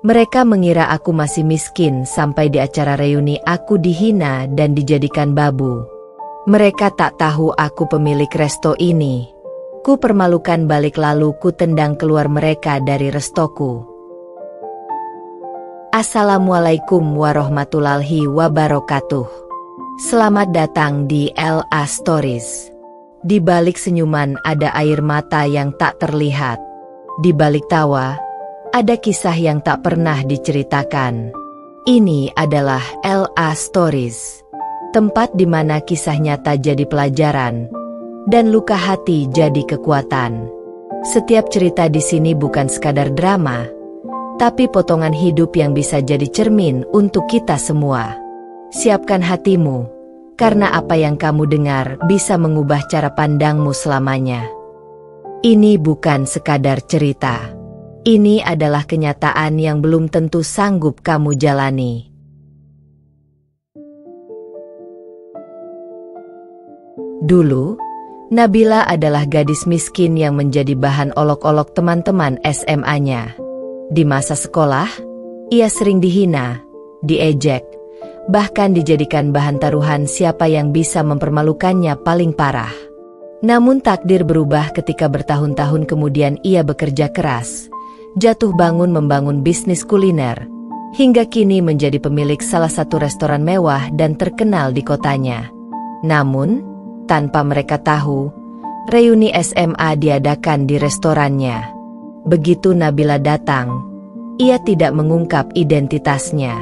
Mereka mengira aku masih miskin sampai di acara reuni aku dihina dan dijadikan babu. Mereka tak tahu aku pemilik resto ini. Ku permalukan balik lalu ku tendang keluar mereka dari restoku. Assalamualaikum warahmatullahi wabarakatuh. Selamat datang di LA Stories. Di balik senyuman ada air mata yang tak terlihat. Di balik tawa ada kisah yang tak pernah diceritakan. Ini adalah LA Stories, tempat di mana kisah nyata jadi pelajaran dan luka hati jadi kekuatan. Setiap cerita di sini bukan sekadar drama, tapi potongan hidup yang bisa jadi cermin untuk kita semua. Siapkan hatimu, karena apa yang kamu dengar bisa mengubah cara pandangmu selamanya. Ini bukan sekadar cerita. Ini adalah kenyataan yang belum tentu sanggup kamu jalani. Dulu, Nabila adalah gadis miskin yang menjadi bahan olok-olok teman-teman SMA-nya. Di masa sekolah, ia sering dihina, diejek, bahkan dijadikan bahan taruhan siapa yang bisa mempermalukannya paling parah. Namun takdir berubah ketika bertahun-tahun kemudian ia bekerja keras, jatuh bangun membangun bisnis kuliner, hingga kini menjadi pemilik salah satu restoran mewah dan terkenal di kotanya. Namun, tanpa mereka tahu, reuni SMA diadakan di restorannya. Begitu Nabila datang, ia tidak mengungkap identitasnya.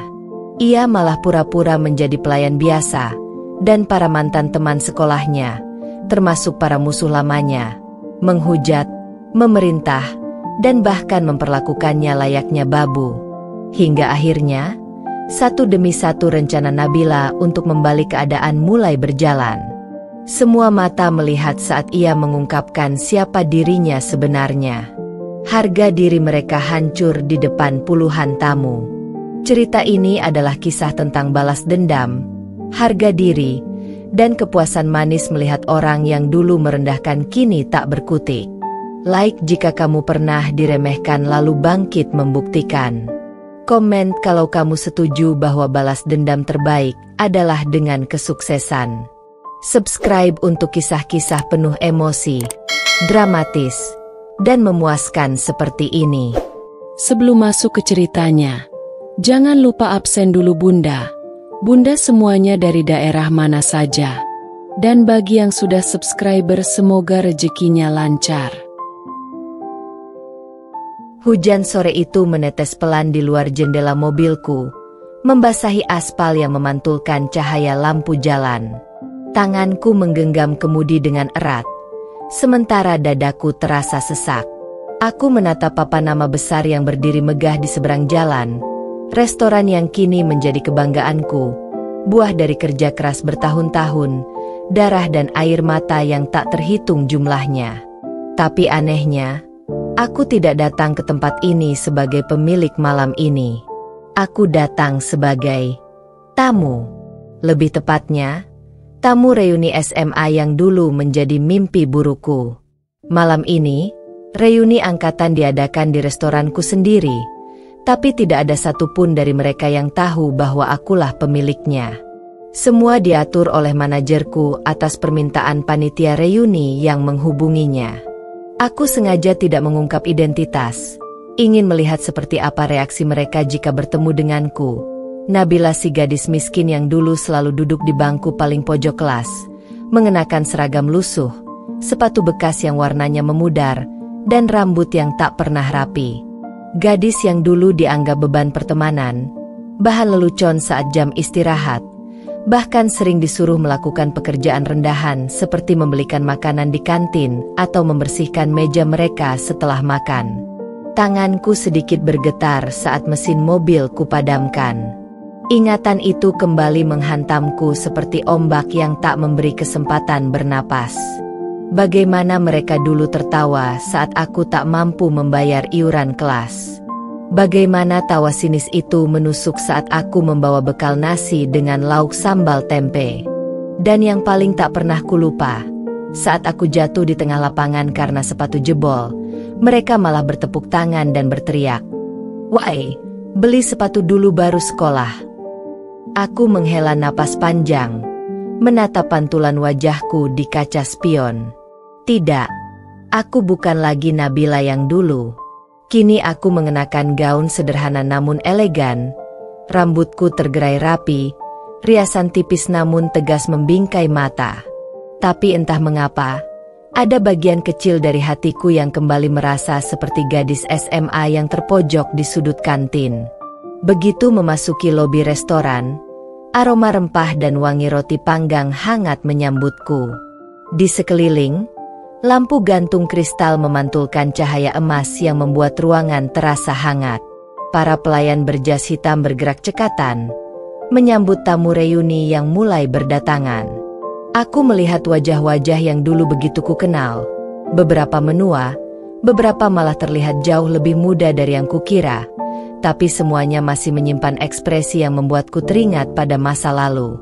Ia malah pura-pura menjadi pelayan biasa, dan para mantan teman sekolahnya, termasuk para musuh lamanya, menghujat, memerintah, dan bahkan memperlakukannya layaknya babu. Hingga akhirnya, satu demi satu rencana Nabila untuk membalik keadaan mulai berjalan. Semua mata melihat saat ia mengungkapkan siapa dirinya sebenarnya. Harga diri mereka hancur di depan puluhan tamu. Cerita ini adalah kisah tentang balas dendam, harga diri, dan kepuasan manis melihat orang yang dulu merendahkan kini tak berkutik. Like jika kamu pernah diremehkan lalu bangkit membuktikan. Komen kalau kamu setuju bahwa balas dendam terbaik adalah dengan kesuksesan. Subscribe untuk kisah-kisah penuh emosi, dramatis, dan memuaskan seperti ini. Sebelum masuk ke ceritanya, jangan lupa absen dulu Bunda. Bunda semuanya dari daerah mana saja. Dan bagi yang sudah subscriber semoga rezekinya lancar. Hujan sore itu menetes pelan di luar jendela mobilku, membasahi aspal yang memantulkan cahaya lampu jalan. Tanganku menggenggam kemudi dengan erat, sementara dadaku terasa sesak. Aku menatap papan nama besar yang berdiri megah di seberang jalan, restoran yang kini menjadi kebanggaanku, buah dari kerja keras bertahun-tahun, darah dan air mata yang tak terhitung jumlahnya. Tapi anehnya, aku tidak datang ke tempat ini sebagai pemilik malam ini. Aku datang sebagai tamu. Lebih tepatnya, tamu reuni SMA yang dulu menjadi mimpi buruku. Malam ini, reuni angkatan diadakan di restoranku sendiri, tapi tidak ada satupun dari mereka yang tahu bahwa akulah pemiliknya. Semua diatur oleh manajerku atas permintaan panitia reuni yang menghubunginya. Aku sengaja tidak mengungkap identitas, ingin melihat seperti apa reaksi mereka jika bertemu denganku. Nabila, si gadis miskin yang dulu selalu duduk di bangku paling pojok kelas, mengenakan seragam lusuh, sepatu bekas yang warnanya memudar, dan rambut yang tak pernah rapi. Gadis yang dulu dianggap beban pertemanan, bahan lelucon saat jam istirahat, bahkan sering disuruh melakukan pekerjaan rendahan seperti membelikan makanan di kantin atau membersihkan meja mereka setelah makan. Tanganku sedikit bergetar saat mesin mobil kupadamkan. Ingatan itu kembali menghantamku seperti ombak yang tak memberi kesempatan bernapas. Bagaimana mereka dulu tertawa saat aku tak mampu membayar iuran kelas. Bagaimana tawa sinis itu menusuk saat aku membawa bekal nasi dengan lauk sambal tempe. Dan yang paling tak pernah kulupa, saat aku jatuh di tengah lapangan karena sepatu jebol, mereka malah bertepuk tangan dan berteriak, "Woi, Beli sepatu dulu baru sekolah. Aku menghela napas panjang, menatap pantulan wajahku di kaca spion. Tidak, aku bukan lagi Nabila yang dulu. Kini aku mengenakan gaun sederhana namun elegan, rambutku tergerai rapi, riasan tipis namun tegas membingkai mata. Tapi entah mengapa, ada bagian kecil dari hatiku yang kembali merasa seperti gadis SMA yang terpojok di sudut kantin. Begitu memasuki lobi restoran, aroma rempah dan wangi roti panggang hangat menyambutku. Di sekeliling, lampu gantung kristal memantulkan cahaya emas yang membuat ruangan terasa hangat. Para pelayan berjas hitam bergerak cekatan, menyambut tamu reuni yang mulai berdatangan. Aku melihat wajah-wajah yang dulu begitu kukenal. Beberapa menua, beberapa malah terlihat jauh lebih muda dari yang kukira. Tapi semuanya masih menyimpan ekspresi yang membuatku teringat pada masa lalu.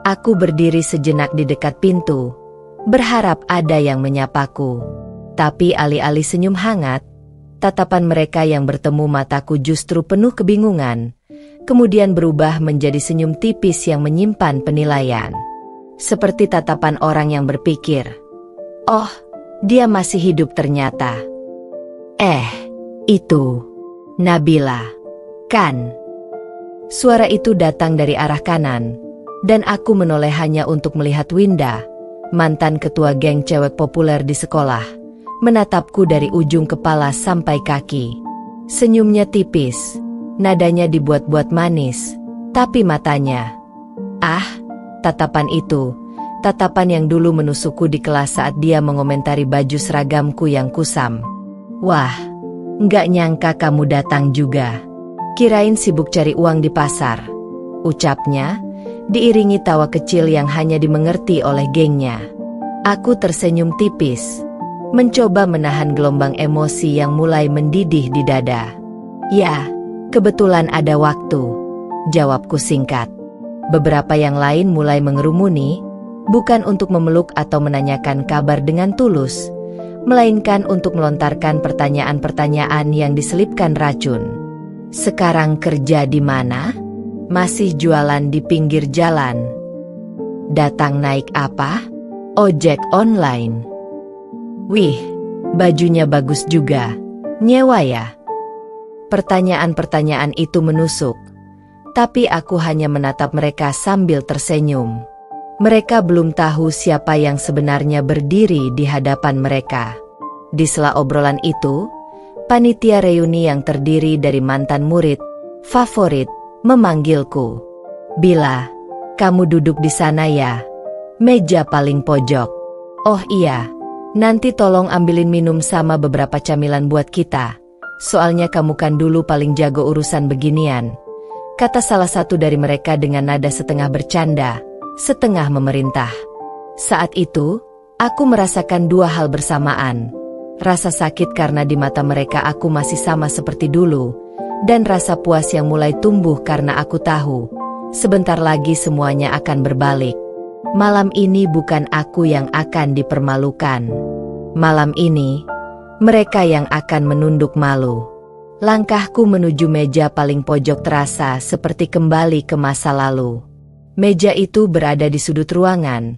Aku berdiri sejenak di dekat pintu, berharap ada yang menyapaku. Tapi alih-alih senyum hangat, tatapan mereka yang bertemu mataku justru penuh kebingungan, kemudian berubah menjadi senyum tipis yang menyimpan penilaian. Seperti tatapan orang yang berpikir, "Oh, dia masih hidup ternyata." Itu Nabila, kan? Suara itu datang dari arah kanan, dan aku menoleh hanya untuk melihat Winda, mantan ketua geng cewek populer di sekolah, menatapku dari ujung kepala sampai kaki. Senyumnya tipis, nadanya dibuat-buat manis, tapi matanya, tatapan itu, tatapan yang dulu menusukku di kelas saat dia mengomentari baju seragamku yang kusam. "Wah, nggak nyangka kamu datang juga. Kirain sibuk cari uang di pasar," ucapnya, diiringi tawa kecil yang hanya dimengerti oleh gengnya. Aku tersenyum tipis, mencoba menahan gelombang emosi yang mulai mendidih di dada. "Ya, kebetulan ada waktu," jawabku singkat. Beberapa yang lain mulai mengerumuni, bukan untuk memeluk atau menanyakan kabar dengan tulus, melainkan untuk melontarkan pertanyaan-pertanyaan yang diselipkan racun. "Sekarang kerja di mana? Masih jualan di pinggir jalan? Datang naik apa? Ojek online? Wih, bajunya bagus juga. Nyewa ya?" Pertanyaan-pertanyaan itu menusuk. Tapi aku hanya menatap mereka sambil tersenyum. Mereka belum tahu siapa yang sebenarnya berdiri di hadapan mereka. Di sela obrolan itu, panitia reuni yang terdiri dari mantan murid favorit memanggilku. "Bila, kamu duduk di sana ya, meja paling pojok." "Oh iya, nanti tolong ambilin minum sama beberapa camilan buat kita. Soalnya kamu kan dulu paling jago urusan beginian," kata salah satu dari mereka dengan nada setengah bercanda, setengah memerintah. Saat itu, aku merasakan dua hal bersamaan. Rasa sakit karena di mata mereka aku masih sama seperti dulu, dan rasa puas yang mulai tumbuh karena aku tahu, sebentar lagi semuanya akan berbalik. Malam ini bukan aku yang akan dipermalukan. Malam ini, mereka yang akan menunduk malu. Langkahku menuju meja paling pojok terasa seperti kembali ke masa lalu. Meja itu berada di sudut ruangan,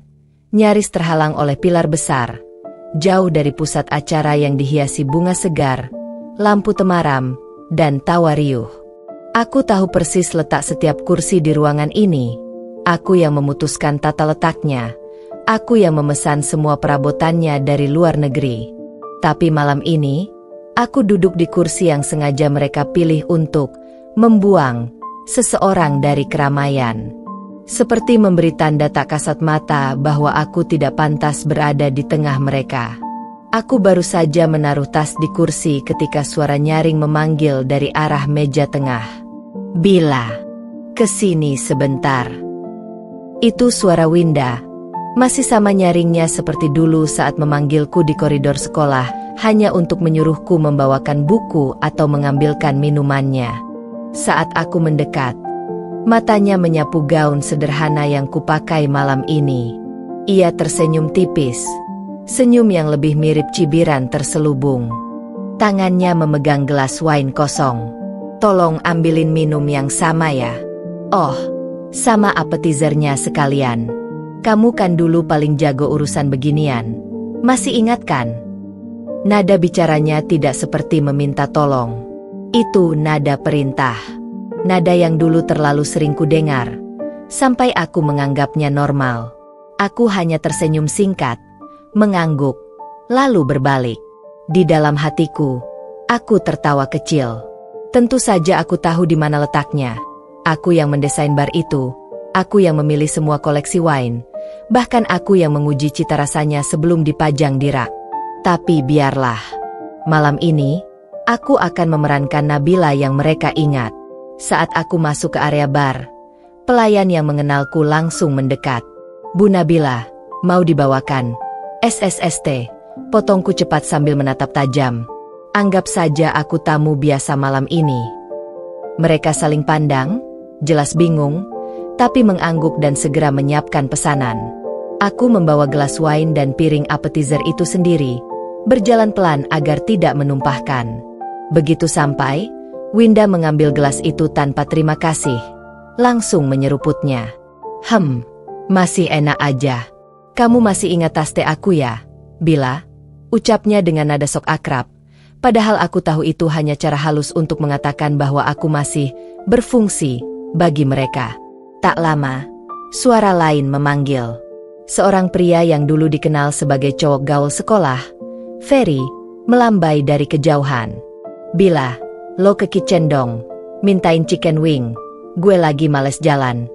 nyaris terhalang oleh pilar besar, jauh dari pusat acara yang dihiasi bunga segar, lampu temaram, dan tawa riuh. Aku tahu persis letak setiap kursi di ruangan ini. Aku yang memutuskan tata letaknya. Aku yang memesan semua perabotannya dari luar negeri. Tapi malam ini, aku duduk di kursi yang sengaja mereka pilih untuk membuang seseorang dari keramaian. Seperti memberi tanda tak kasat mata bahwa aku tidak pantas berada di tengah mereka. Aku baru saja menaruh tas di kursi ketika suara nyaring memanggil dari arah meja tengah. "Bila, kesini sebentar." Itu suara Winda. Masih sama nyaringnya seperti dulu saat memanggilku di koridor sekolah, hanya untuk menyuruhku membawakan buku atau mengambilkan minumannya. Saat aku mendekat, matanya menyapu gaun sederhana yang kupakai malam ini. Ia tersenyum tipis, senyum yang lebih mirip cibiran terselubung. Tangannya memegang gelas wine kosong. Tolong ambilin minum yang sama ya. Oh, sama appetizernya sekalian. Kamu kan dulu paling jago urusan beginian. Masih ingat kan? Nada bicaranya tidak seperti meminta tolong. Itu nada perintah. Nada yang dulu terlalu sering kudengar, sampai aku menganggapnya normal. Aku hanya tersenyum singkat, mengangguk, lalu berbalik. Di dalam hatiku, aku tertawa kecil. Tentu saja aku tahu di mana letaknya. Aku yang mendesain bar itu, aku yang memilih semua koleksi wine, bahkan aku yang menguji cita rasanya sebelum dipajang di rak. Tapi biarlah. Malam ini, aku akan memerankan Nabila yang mereka ingat. Saat aku masuk ke area bar, pelayan yang mengenalku langsung mendekat. Bu Nabila, mau dibawakan? SSST, potongku cepat sambil menatap tajam. Anggap saja aku tamu biasa malam ini. Mereka saling pandang, jelas bingung, tapi mengangguk dan segera menyiapkan pesanan. Aku membawa gelas wine dan piring appetizer itu sendiri, berjalan pelan agar tidak menumpahkan. Begitu sampai, Winda mengambil gelas itu tanpa terima kasih, langsung menyeruputnya. Masih enak aja. Kamu masih ingat tas teh aku ya, Bila? Ucapnya dengan nada sok akrab, padahal aku tahu itu hanya cara halus untuk mengatakan bahwa aku masih berfungsi bagi mereka. Tak lama, suara lain memanggil. Seorang pria yang dulu dikenal sebagai cowok gaul sekolah, Ferry, melambai dari kejauhan. Bila, lo ke kitchen dong, mintain chicken wing, gue lagi males jalan.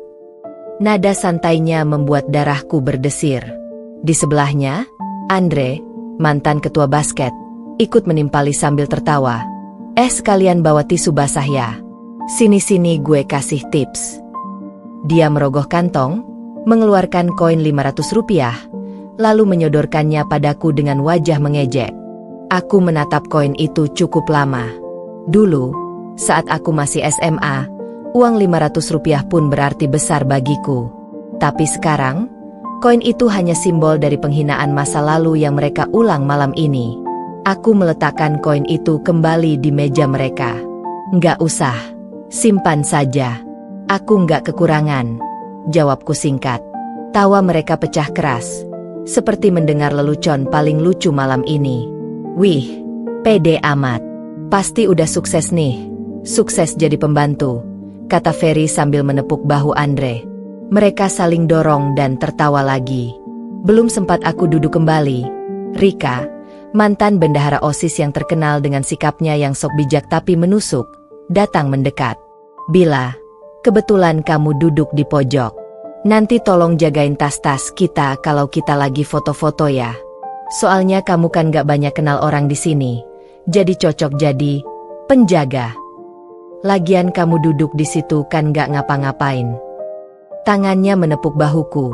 Nada santainya membuat darahku berdesir. Di sebelahnya, Andre, mantan ketua basket, ikut menimpali sambil tertawa. Sekalian bawa tisu basah ya. Sini-sini gue kasih tips. Dia merogoh kantong, mengeluarkan koin Rp500, lalu menyodorkannya padaku dengan wajah mengejek. Aku menatap koin itu cukup lama. Dulu, saat aku masih SMA, uang Rp500 pun berarti besar bagiku. Tapi sekarang, koin itu hanya simbol dari penghinaan masa lalu yang mereka ulang malam ini. Aku meletakkan koin itu kembali di meja mereka. Nggak usah, simpan saja. Aku nggak kekurangan, jawabku singkat. Tawa mereka pecah keras, seperti mendengar lelucon paling lucu malam ini. Wih, pede amat. Pasti udah sukses nih. Sukses jadi pembantu, kata Ferry sambil menepuk bahu Andre. Mereka saling dorong dan tertawa lagi. Belum sempat aku duduk kembali, Rika, mantan bendahara OSIS yang terkenal dengan sikapnya yang sok bijak tapi menusuk, datang mendekat. Bila, kebetulan kamu duduk di pojok. Nanti tolong jagain tas-tas kita kalau kita lagi foto-foto ya. Soalnya kamu kan gak banyak kenal orang di sini, jadi cocok jadi penjaga. Lagian kamu duduk di situ kan gak ngapa-ngapain. Tangannya menepuk bahuku,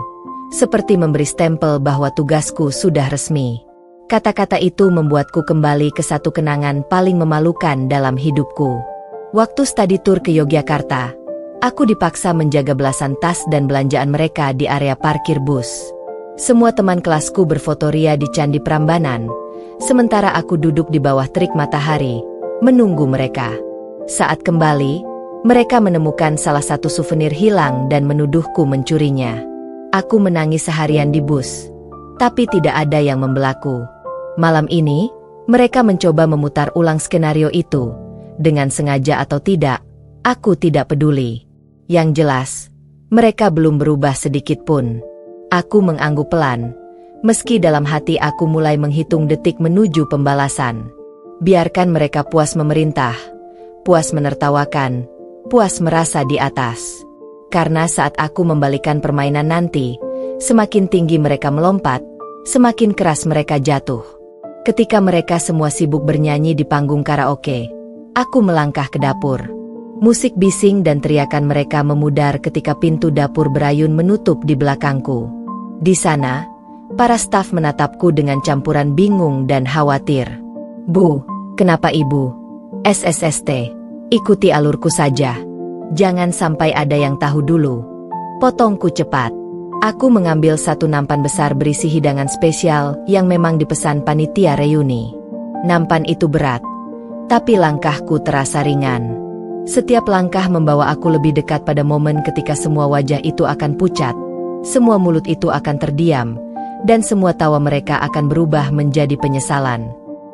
seperti memberi stempel bahwa tugasku sudah resmi. Kata-kata itu membuatku kembali ke satu kenangan paling memalukan dalam hidupku. Waktu study tour ke Yogyakarta, aku dipaksa menjaga belasan tas dan belanjaan mereka di area parkir bus. Semua teman kelasku berfotoria di Candi Prambanan, sementara aku duduk di bawah terik matahari, menunggu mereka. Saat kembali, mereka menemukan salah satu souvenir hilang dan menuduhku mencurinya. Aku menangis seharian di bus, tapi tidak ada yang membelaku. Malam ini, mereka mencoba memutar ulang skenario itu, dengan sengaja atau tidak, aku tidak peduli. Yang jelas, mereka belum berubah sedikit pun. Aku mengangguk pelan, meski dalam hati aku mulai menghitung detik menuju pembalasan. Biarkan mereka puas memerintah, puas menertawakan, puas merasa di atas. Karena saat aku membalikan permainan nanti, semakin tinggi mereka melompat, semakin keras mereka jatuh. Ketika mereka semua sibuk bernyanyi di panggung karaoke, aku melangkah ke dapur. Musik bising dan teriakan mereka memudar ketika pintu dapur berayun menutup di belakangku. Di sana, para staf menatapku dengan campuran bingung dan khawatir. Bu, kenapa ibu? SSST, ikuti alurku saja. Jangan sampai ada yang tahu dulu. Potongku cepat. Aku mengambil satu nampan besar berisi hidangan spesial yang memang dipesan panitia reuni. Nampan itu berat, tapi langkahku terasa ringan. Setiap langkah membawa aku lebih dekat pada momen ketika semua wajah itu akan pucat, semua mulut itu akan terdiam, dan semua tawa mereka akan berubah menjadi penyesalan.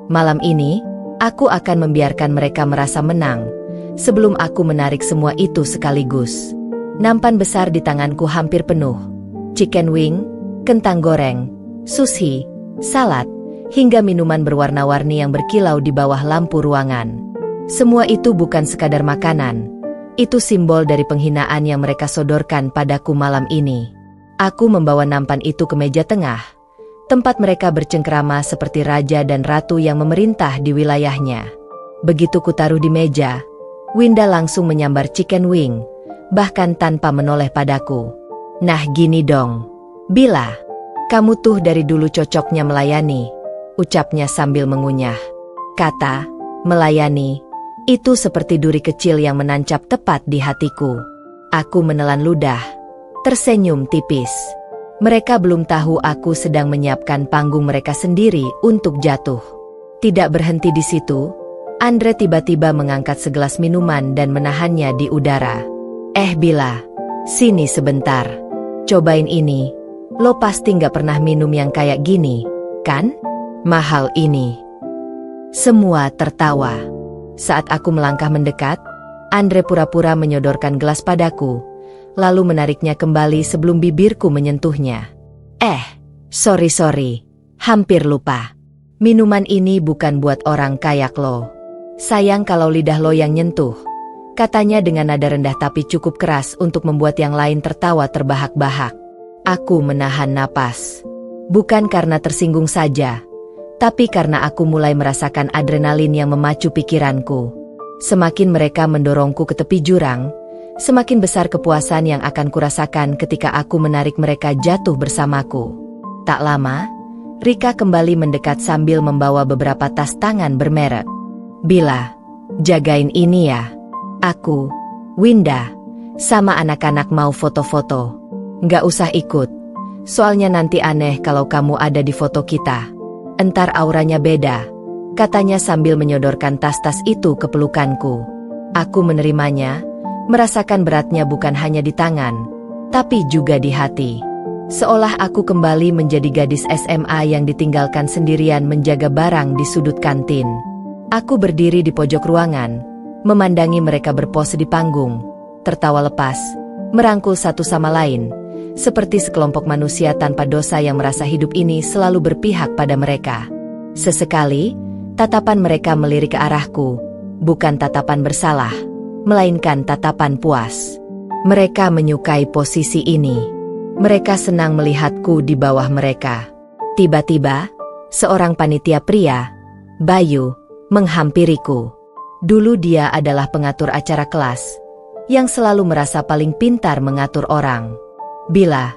Malam ini, aku akan membiarkan mereka merasa menang, sebelum aku menarik semua itu sekaligus. Nampan besar di tanganku hampir penuh. Chicken wing, kentang goreng, sushi, salad, hingga minuman berwarna-warni yang berkilau di bawah lampu ruangan. Semua itu bukan sekadar makanan. Itu simbol dari penghinaan yang mereka sodorkan padaku malam ini. Aku membawa nampan itu ke meja tengah, tempat mereka bercengkerama seperti raja dan ratu yang memerintah di wilayahnya. Begitu kutaruh di meja, Winda langsung menyambar chicken wing, bahkan tanpa menoleh padaku. Nah gini dong, Bila, kamu tuh dari dulu cocoknya melayani, ucapnya sambil mengunyah. Kata, melayani, itu seperti duri kecil yang menancap tepat di hatiku. Aku menelan ludah, tersenyum tipis. Mereka belum tahu aku sedang menyiapkan panggung mereka sendiri untuk jatuh. Tidak berhenti di situ, Andre tiba-tiba mengangkat segelas minuman dan menahannya di udara. Bila, sini sebentar. Cobain ini, lo pasti nggak pernah minum yang kayak gini, kan? Mahal ini. Semua tertawa. Saat aku melangkah mendekat, Andre pura-pura menyodorkan gelas padaku, lalu menariknya kembali sebelum bibirku menyentuhnya. Sorry, hampir lupa. Minuman ini bukan buat orang kayak lo. Sayang kalau lidah lo yang nyentuh, katanya dengan nada rendah tapi cukup keras untuk membuat yang lain tertawa terbahak-bahak. Aku menahan napas. Bukan karena tersinggung saja, tapi karena aku mulai merasakan adrenalin yang memacu pikiranku. Semakin mereka mendorongku ke tepi jurang, semakin besar kepuasan yang akan kurasakan ketika aku menarik mereka jatuh bersamaku. Tak lama, Rika kembali mendekat sambil membawa beberapa tas tangan bermerek. Bila, jagain ini ya. Aku, Winda, sama anak-anak mau foto-foto. Nggak usah ikut, soalnya nanti aneh kalau kamu ada di foto kita. Entar auranya beda, katanya sambil menyodorkan tas-tas itu ke pelukanku. Aku menerimanya, merasakan beratnya bukan hanya di tangan, tapi juga di hati. Seolah aku kembali menjadi gadis SMA yang ditinggalkan sendirian menjaga barang di sudut kantin. Aku berdiri di pojok ruangan, memandangi mereka berpose di panggung, tertawa lepas, merangkul satu sama lain, seperti sekelompok manusia tanpa dosa yang merasa hidup ini selalu berpihak pada mereka. Sesekali, tatapan mereka melirik ke arahku, bukan tatapan bersalah, melainkan tatapan puas. Mereka menyukai posisi ini. Mereka senang melihatku di bawah mereka. Tiba-tiba, seorang panitia pria, Bayu, menghampiriku. Dulu dia adalah pengatur acara kelas, yang selalu merasa paling pintar mengatur orang. Bila,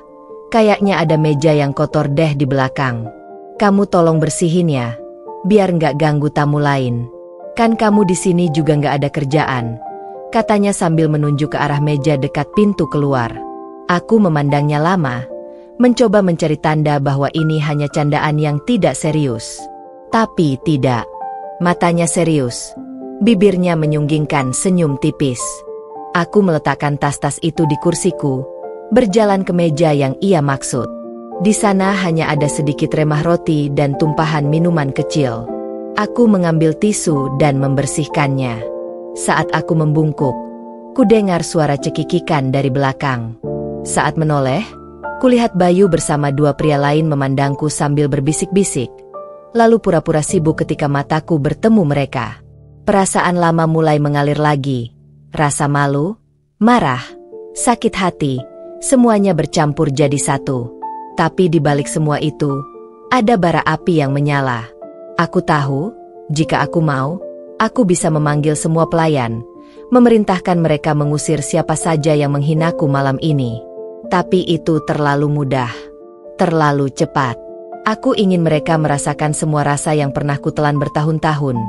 kayaknya ada meja yang kotor deh di belakang. Kamu tolong bersihin ya, biar nggak ganggu tamu lain. Kan kamu di sini juga nggak ada kerjaan, katanya sambil menunjuk ke arah meja dekat pintu keluar. Aku memandangnya lama, mencoba mencari tanda bahwa ini hanya candaan yang tidak serius. Tapi tidak. Matanya serius, bibirnya menyunggingkan senyum tipis. Aku meletakkan tas-tas itu di kursiku, berjalan ke meja yang ia maksud. Di sana hanya ada sedikit remah roti dan tumpahan minuman kecil. Aku mengambil tisu dan membersihkannya. Saat aku membungkuk, kudengar suara cekikikan dari belakang. Saat menoleh, kulihat Bayu bersama dua pria lain memandangku sambil berbisik-bisik, lalu pura-pura sibuk ketika mataku bertemu mereka. Perasaan lama mulai mengalir lagi. Rasa malu, marah, sakit hati, semuanya bercampur jadi satu. Tapi di balik semua itu, ada bara api yang menyala. Aku tahu, jika aku mau, aku bisa memanggil semua pelayan, memerintahkan mereka mengusir siapa saja yang menghinaku malam ini. Tapi itu terlalu mudah, terlalu cepat. Aku ingin mereka merasakan semua rasa yang pernah kutelan bertahun-tahun,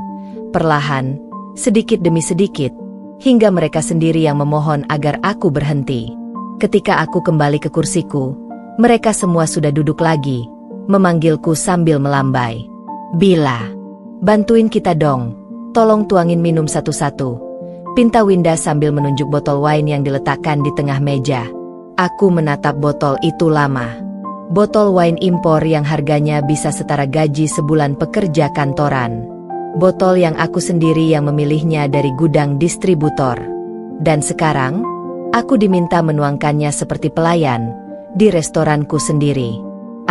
perlahan, sedikit demi sedikit, hingga mereka sendiri yang memohon agar aku berhenti. Ketika aku kembali ke kursiku, mereka semua sudah duduk lagi, memanggilku sambil melambai. Bila, bantuin kita dong, tolong tuangin minum satu-satu. pinta Winda sambil menunjuk botol wine yang diletakkan di tengah meja. Aku menatap botol itu lama. Botol wine impor yang harganya bisa setara gaji sebulan pekerja kantoran. Botol yang aku sendiri yang memilihnya dari gudang distributor. Dan sekarang, aku diminta menuangkannya seperti pelayan di restoranku sendiri.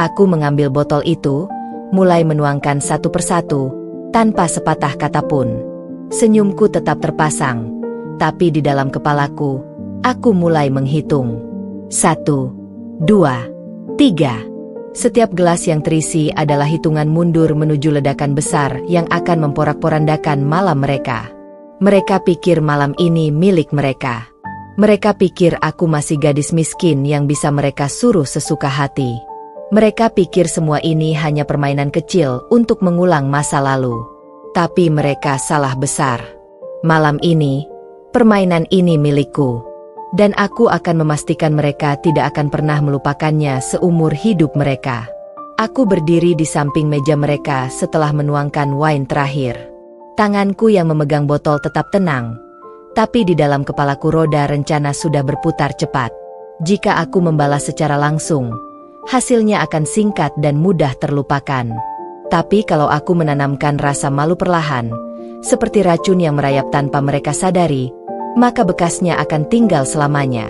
Aku mengambil botol itu, mulai menuangkan satu persatu, tanpa sepatah kata pun. Senyumku tetap terpasang, tapi di dalam kepalaku, aku mulai menghitung. 1, 2, 3. Setiap gelas yang terisi adalah hitungan mundur menuju ledakan besar yang akan memporak-porandakan malam mereka. Mereka pikir malam ini milik mereka. Mereka pikir aku masih gadis miskin yang bisa mereka suruh sesuka hati. Mereka pikir semua ini hanya permainan kecil untuk mengulang masa lalu. Tapi mereka salah besar. Malam ini, permainan ini milikku. Dan aku akan memastikan mereka tidak akan pernah melupakannya seumur hidup mereka. Aku berdiri di samping meja mereka setelah menuangkan wine terakhir. Tanganku yang memegang botol tetap tenang. Tapi di dalam kepalaku roda rencana sudah berputar cepat. Jika aku membalas secara langsung, hasilnya akan singkat dan mudah terlupakan. Tapi kalau aku menanamkan rasa malu perlahan, seperti racun yang merayap tanpa mereka sadari, maka bekasnya akan tinggal selamanya.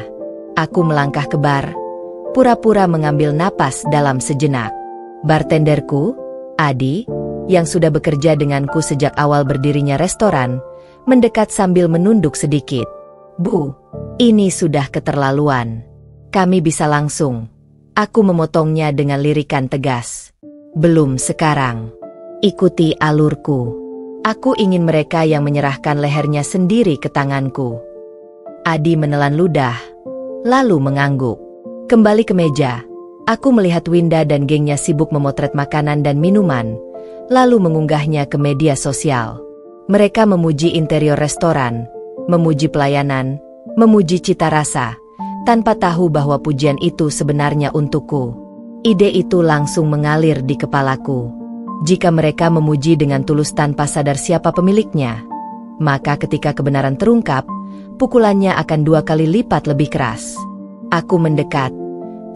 Aku melangkah ke bar, pura-pura mengambil napas dalam sejenak. Bartenderku, Adi, yang sudah bekerja denganku sejak awal berdirinya restoran, mendekat sambil menunduk sedikit. Bu, ini sudah keterlaluan. Kami bisa langsung. Aku memotongnya dengan lirikan tegas. Belum sekarang. Ikuti alurku. Aku ingin mereka yang menyerahkan lehernya sendiri ke tanganku. Adi menelan ludah, lalu mengangguk. Kembali ke meja, aku melihat Winda dan gengnya sibuk memotret makanan dan minuman, lalu mengunggahnya ke media sosial. Mereka memuji interior restoran, memuji pelayanan, memuji cita rasa, tanpa tahu bahwa pujian itu sebenarnya untukku. Ide itu langsung mengalir di kepalaku. Jika mereka memuji dengan tulus tanpa sadar siapa pemiliknya, maka ketika kebenaran terungkap, pukulannya akan 2 kali lipat lebih keras. Aku mendekat,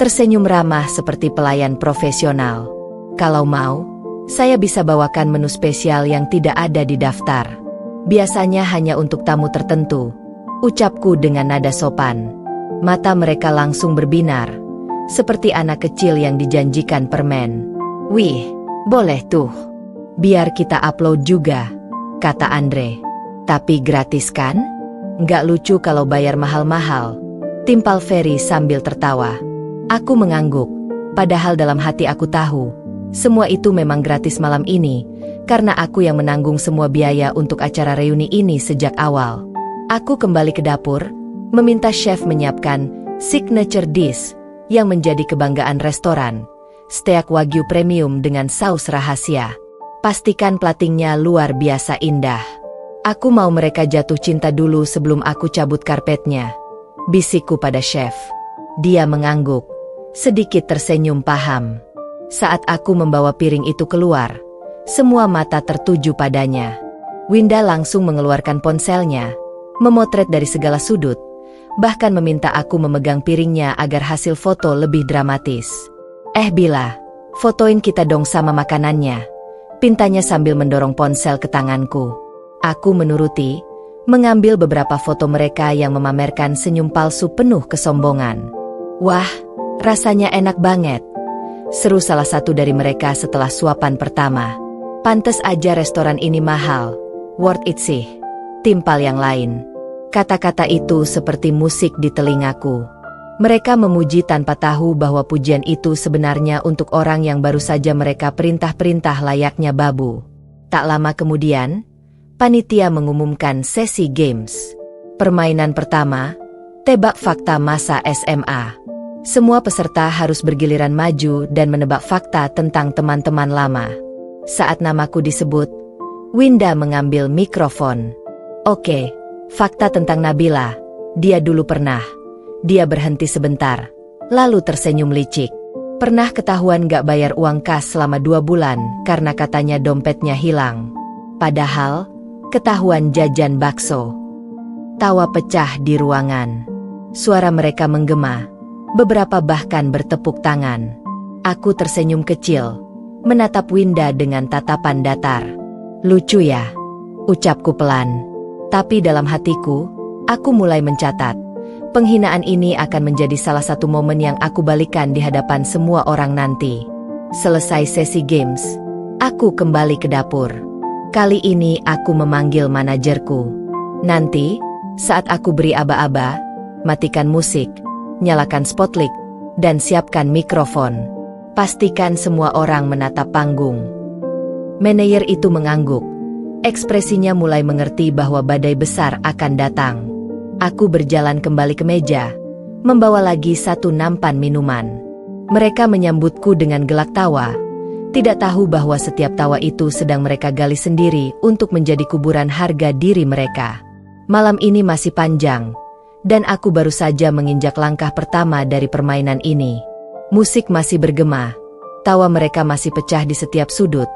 tersenyum ramah seperti pelayan profesional. Kalau mau, saya bisa bawakan menu spesial yang tidak ada di daftar. Biasanya hanya untuk tamu tertentu, ucapku dengan nada sopan. Mata mereka langsung berbinar, seperti anak kecil yang dijanjikan permen. Wih, boleh tuh. Biar kita upload juga, kata Andre. Tapi gratis kan? Nggak lucu kalau bayar mahal-mahal, timpal Ferry sambil tertawa. Aku mengangguk, padahal dalam hati aku tahu, semua itu memang gratis malam ini, karena aku yang menanggung semua biaya untuk acara reuni ini sejak awal. Aku kembali ke dapur, meminta chef menyiapkan signature dish yang menjadi kebanggaan restoran, steak wagyu premium dengan saus rahasia. Pastikan platingnya luar biasa indah. Aku mau mereka jatuh cinta dulu sebelum aku cabut karpetnya, bisikku pada chef. Dia mengangguk, sedikit tersenyum paham. Saat aku membawa piring itu keluar, semua mata tertuju padanya. Winda langsung mengeluarkan ponselnya, memotret dari segala sudut, bahkan meminta aku memegang piringnya agar hasil foto lebih dramatis. Bila, fotoin kita dong sama makanannya, pintanya sambil mendorong ponsel ke tanganku. Aku menuruti, mengambil beberapa foto mereka yang memamerkan senyum palsu penuh kesombongan. Wah, rasanya enak banget, seru salah satu dari mereka setelah suapan pertama. Pantes aja restoran ini mahal, worth it sih, timpal yang lain. Kata-kata itu seperti musik di telingaku. Mereka memuji tanpa tahu bahwa pujian itu sebenarnya untuk orang yang baru saja mereka perintah-perintah layaknya babu. Tak lama kemudian, panitia mengumumkan sesi games. Permainan pertama, tebak fakta masa SMA. Semua peserta harus bergiliran maju dan menebak fakta tentang teman-teman lama. Saat namaku disebut, Winda mengambil mikrofon. Oke. Fakta tentang Nabila, dia dulu pernah. Dia berhenti sebentar, lalu tersenyum licik. Pernah ketahuan gak bayar uang kas selama 2 bulan karena katanya dompetnya hilang. Padahal, ketahuan jajan bakso. Tawa pecah di ruangan. Suara mereka menggema. Beberapa bahkan bertepuk tangan. Aku tersenyum kecil, menatap Winda dengan tatapan datar. Lucu ya, ucapku pelan. Tapi dalam hatiku, aku mulai mencatat. Penghinaan ini akan menjadi salah satu momen yang aku balikan di hadapan semua orang nanti. Selesai sesi games, aku kembali ke dapur. Kali ini aku memanggil manajerku. Nanti, saat aku beri aba-aba, matikan musik, nyalakan spotlight, dan siapkan mikrofon. Pastikan semua orang menatap panggung. Manajer itu mengangguk. Ekspresinya mulai mengerti bahwa badai besar akan datang. Aku berjalan kembali ke meja, membawa lagi satu nampan minuman. Mereka menyambutku dengan gelak tawa, tidak tahu bahwa setiap tawa itu sedang mereka gali sendiri untuk menjadi kuburan harga diri mereka. Malam ini masih panjang, dan aku baru saja menginjak langkah pertama dari permainan ini. Musik masih bergema, tawa mereka masih pecah di setiap sudut,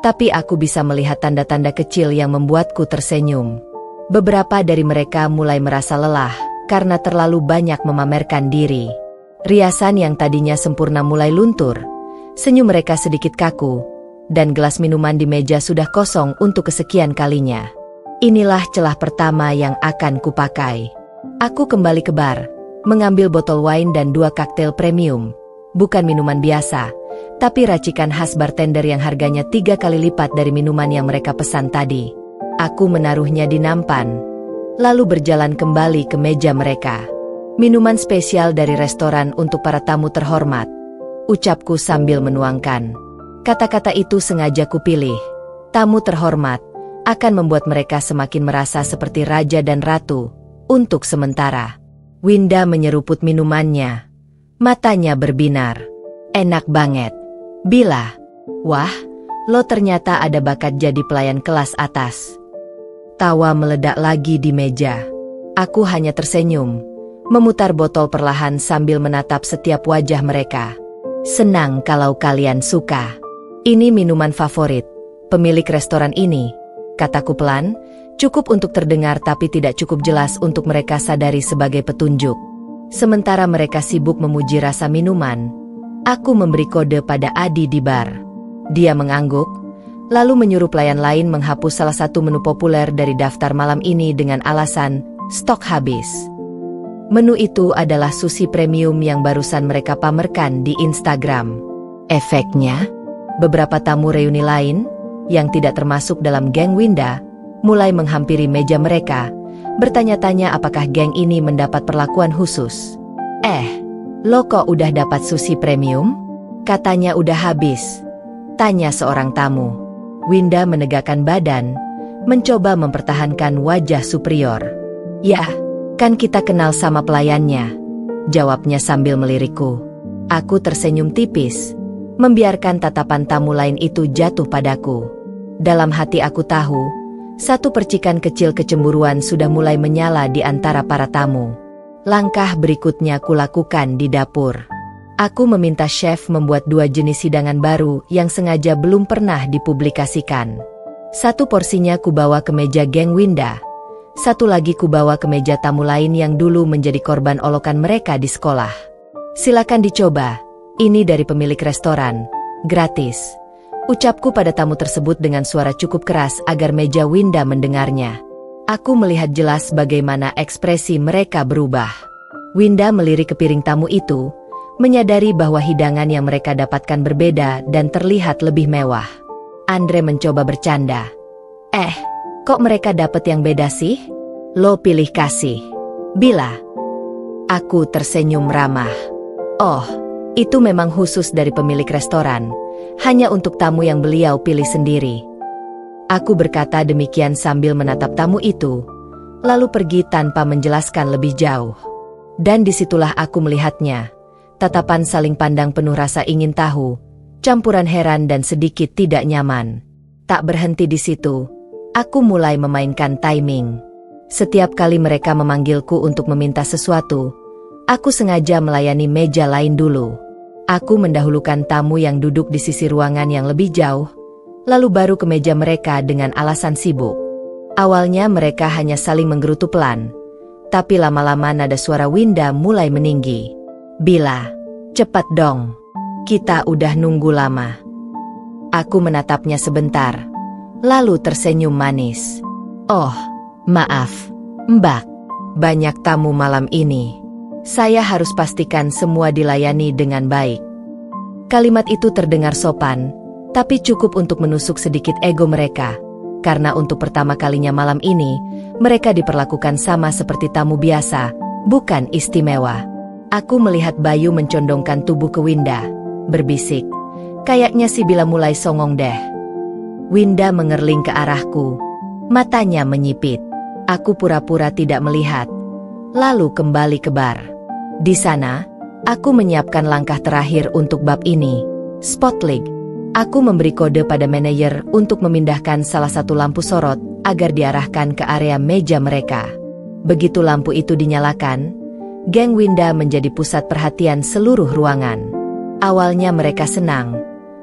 tapi aku bisa melihat tanda-tanda kecil yang membuatku tersenyum. Beberapa dari mereka mulai merasa lelah karena terlalu banyak memamerkan diri. Riasan yang tadinya sempurna mulai luntur, senyum mereka sedikit kaku, dan gelas minuman di meja sudah kosong untuk kesekian kalinya. Inilah celah pertama yang akan kupakai. Aku kembali ke bar, mengambil botol wine dan 2 koktail premium. Bukan minuman biasa, tapi racikan khas bartender yang harganya 3 kali lipat dari minuman yang mereka pesan tadi. Aku menaruhnya di nampan, lalu berjalan kembali ke meja mereka. Minuman spesial dari restoran untuk para tamu terhormat, ucapku sambil menuangkan. Kata-kata itu sengaja kupilih. Tamu terhormat akan membuat mereka semakin merasa seperti raja dan ratu, untuk sementara. Winda menyeruput minumannya. Matanya berbinar. Enak banget. Bila, wah, lo ternyata ada bakat jadi pelayan kelas atas. Tawa meledak lagi di meja. Aku hanya tersenyum, memutar botol perlahan sambil menatap setiap wajah mereka. Senang kalau kalian suka. Ini minuman favorit pemilik restoran ini, kataku pelan, cukup untuk terdengar tapi tidak cukup jelas untuk mereka sadari sebagai petunjuk. Sementara mereka sibuk memuji rasa minuman, aku memberi kode pada Adi di bar. Dia mengangguk, lalu menyuruh pelayan lain menghapus salah satu menu populer dari daftar malam ini dengan alasan stok habis. Menu itu adalah sushi premium yang barusan mereka pamerkan di Instagram. Efeknya, beberapa tamu reuni lain, yang tidak termasuk dalam geng Winda, mulai menghampiri meja mereka, bertanya-tanya apakah geng ini mendapat perlakuan khusus. Lo kok udah dapat sushi premium? Katanya udah habis, tanya seorang tamu. Winda menegakkan badan, mencoba mempertahankan wajah superior. Ya, kan kita kenal sama pelayannya, jawabnya sambil melirikku. Aku tersenyum tipis, membiarkan tatapan tamu lain itu jatuh padaku. Dalam hati aku tahu, satu percikan kecil kecemburuan sudah mulai menyala di antara para tamu. Langkah berikutnya kulakukan di dapur. Aku meminta chef membuat 2 jenis hidangan baru yang sengaja belum pernah dipublikasikan. Satu porsinya kubawa ke meja geng Winda. Satu lagi kubawa ke meja tamu lain yang dulu menjadi korban olokan mereka di sekolah. Silakan dicoba, ini dari pemilik restoran, gratis. Ucapku pada tamu tersebut dengan suara cukup keras agar meja Winda mendengarnya. Aku melihat jelas bagaimana ekspresi mereka berubah. Winda melirik ke piring tamu itu, menyadari bahwa hidangan yang mereka dapatkan berbeda dan terlihat lebih mewah. Andre mencoba bercanda. Kok mereka dapat yang beda sih? Lo pilih kasih. Bila. Aku tersenyum ramah. Oh, itu memang khusus dari pemilik restoran, hanya untuk tamu yang beliau pilih sendiri. Aku berkata demikian sambil menatap tamu itu, lalu pergi tanpa menjelaskan lebih jauh. Dan disitulah aku melihatnya. Tatapan saling pandang penuh rasa ingin tahu, campuran heran dan sedikit tidak nyaman. Tak berhenti di situ, aku mulai memainkan timing. Setiap kali mereka memanggilku untuk meminta sesuatu, aku sengaja melayani meja lain dulu. Aku mendahulukan tamu yang duduk di sisi ruangan yang lebih jauh, lalu baru ke meja mereka dengan alasan sibuk. Awalnya mereka hanya saling menggerutu pelan, tapi lama-lama nada suara Winda mulai meninggi. "Bila, cepat dong. Kita udah nunggu lama." Aku menatapnya sebentar, lalu tersenyum manis. "Oh, maaf, Mbak. Banyak tamu malam ini. Saya harus pastikan semua dilayani dengan baik." Kalimat itu terdengar sopan, tapi cukup untuk menusuk sedikit ego mereka. Karena untuk pertama kalinya malam ini, mereka diperlakukan sama seperti tamu biasa, bukan istimewa. Aku melihat Bayu mencondongkan tubuh ke Winda, berbisik, "Kayaknya si Bila mulai songong deh." Winda mengerling ke arahku, matanya menyipit. Aku pura-pura tidak melihat, lalu kembali ke bar. Di sana, aku menyiapkan langkah terakhir untuk bab ini, Spot League. Aku memberi kode pada manajer untuk memindahkan salah satu lampu sorot agar diarahkan ke area meja mereka. Begitu lampu itu dinyalakan, geng Winda menjadi pusat perhatian seluruh ruangan. Awalnya mereka senang,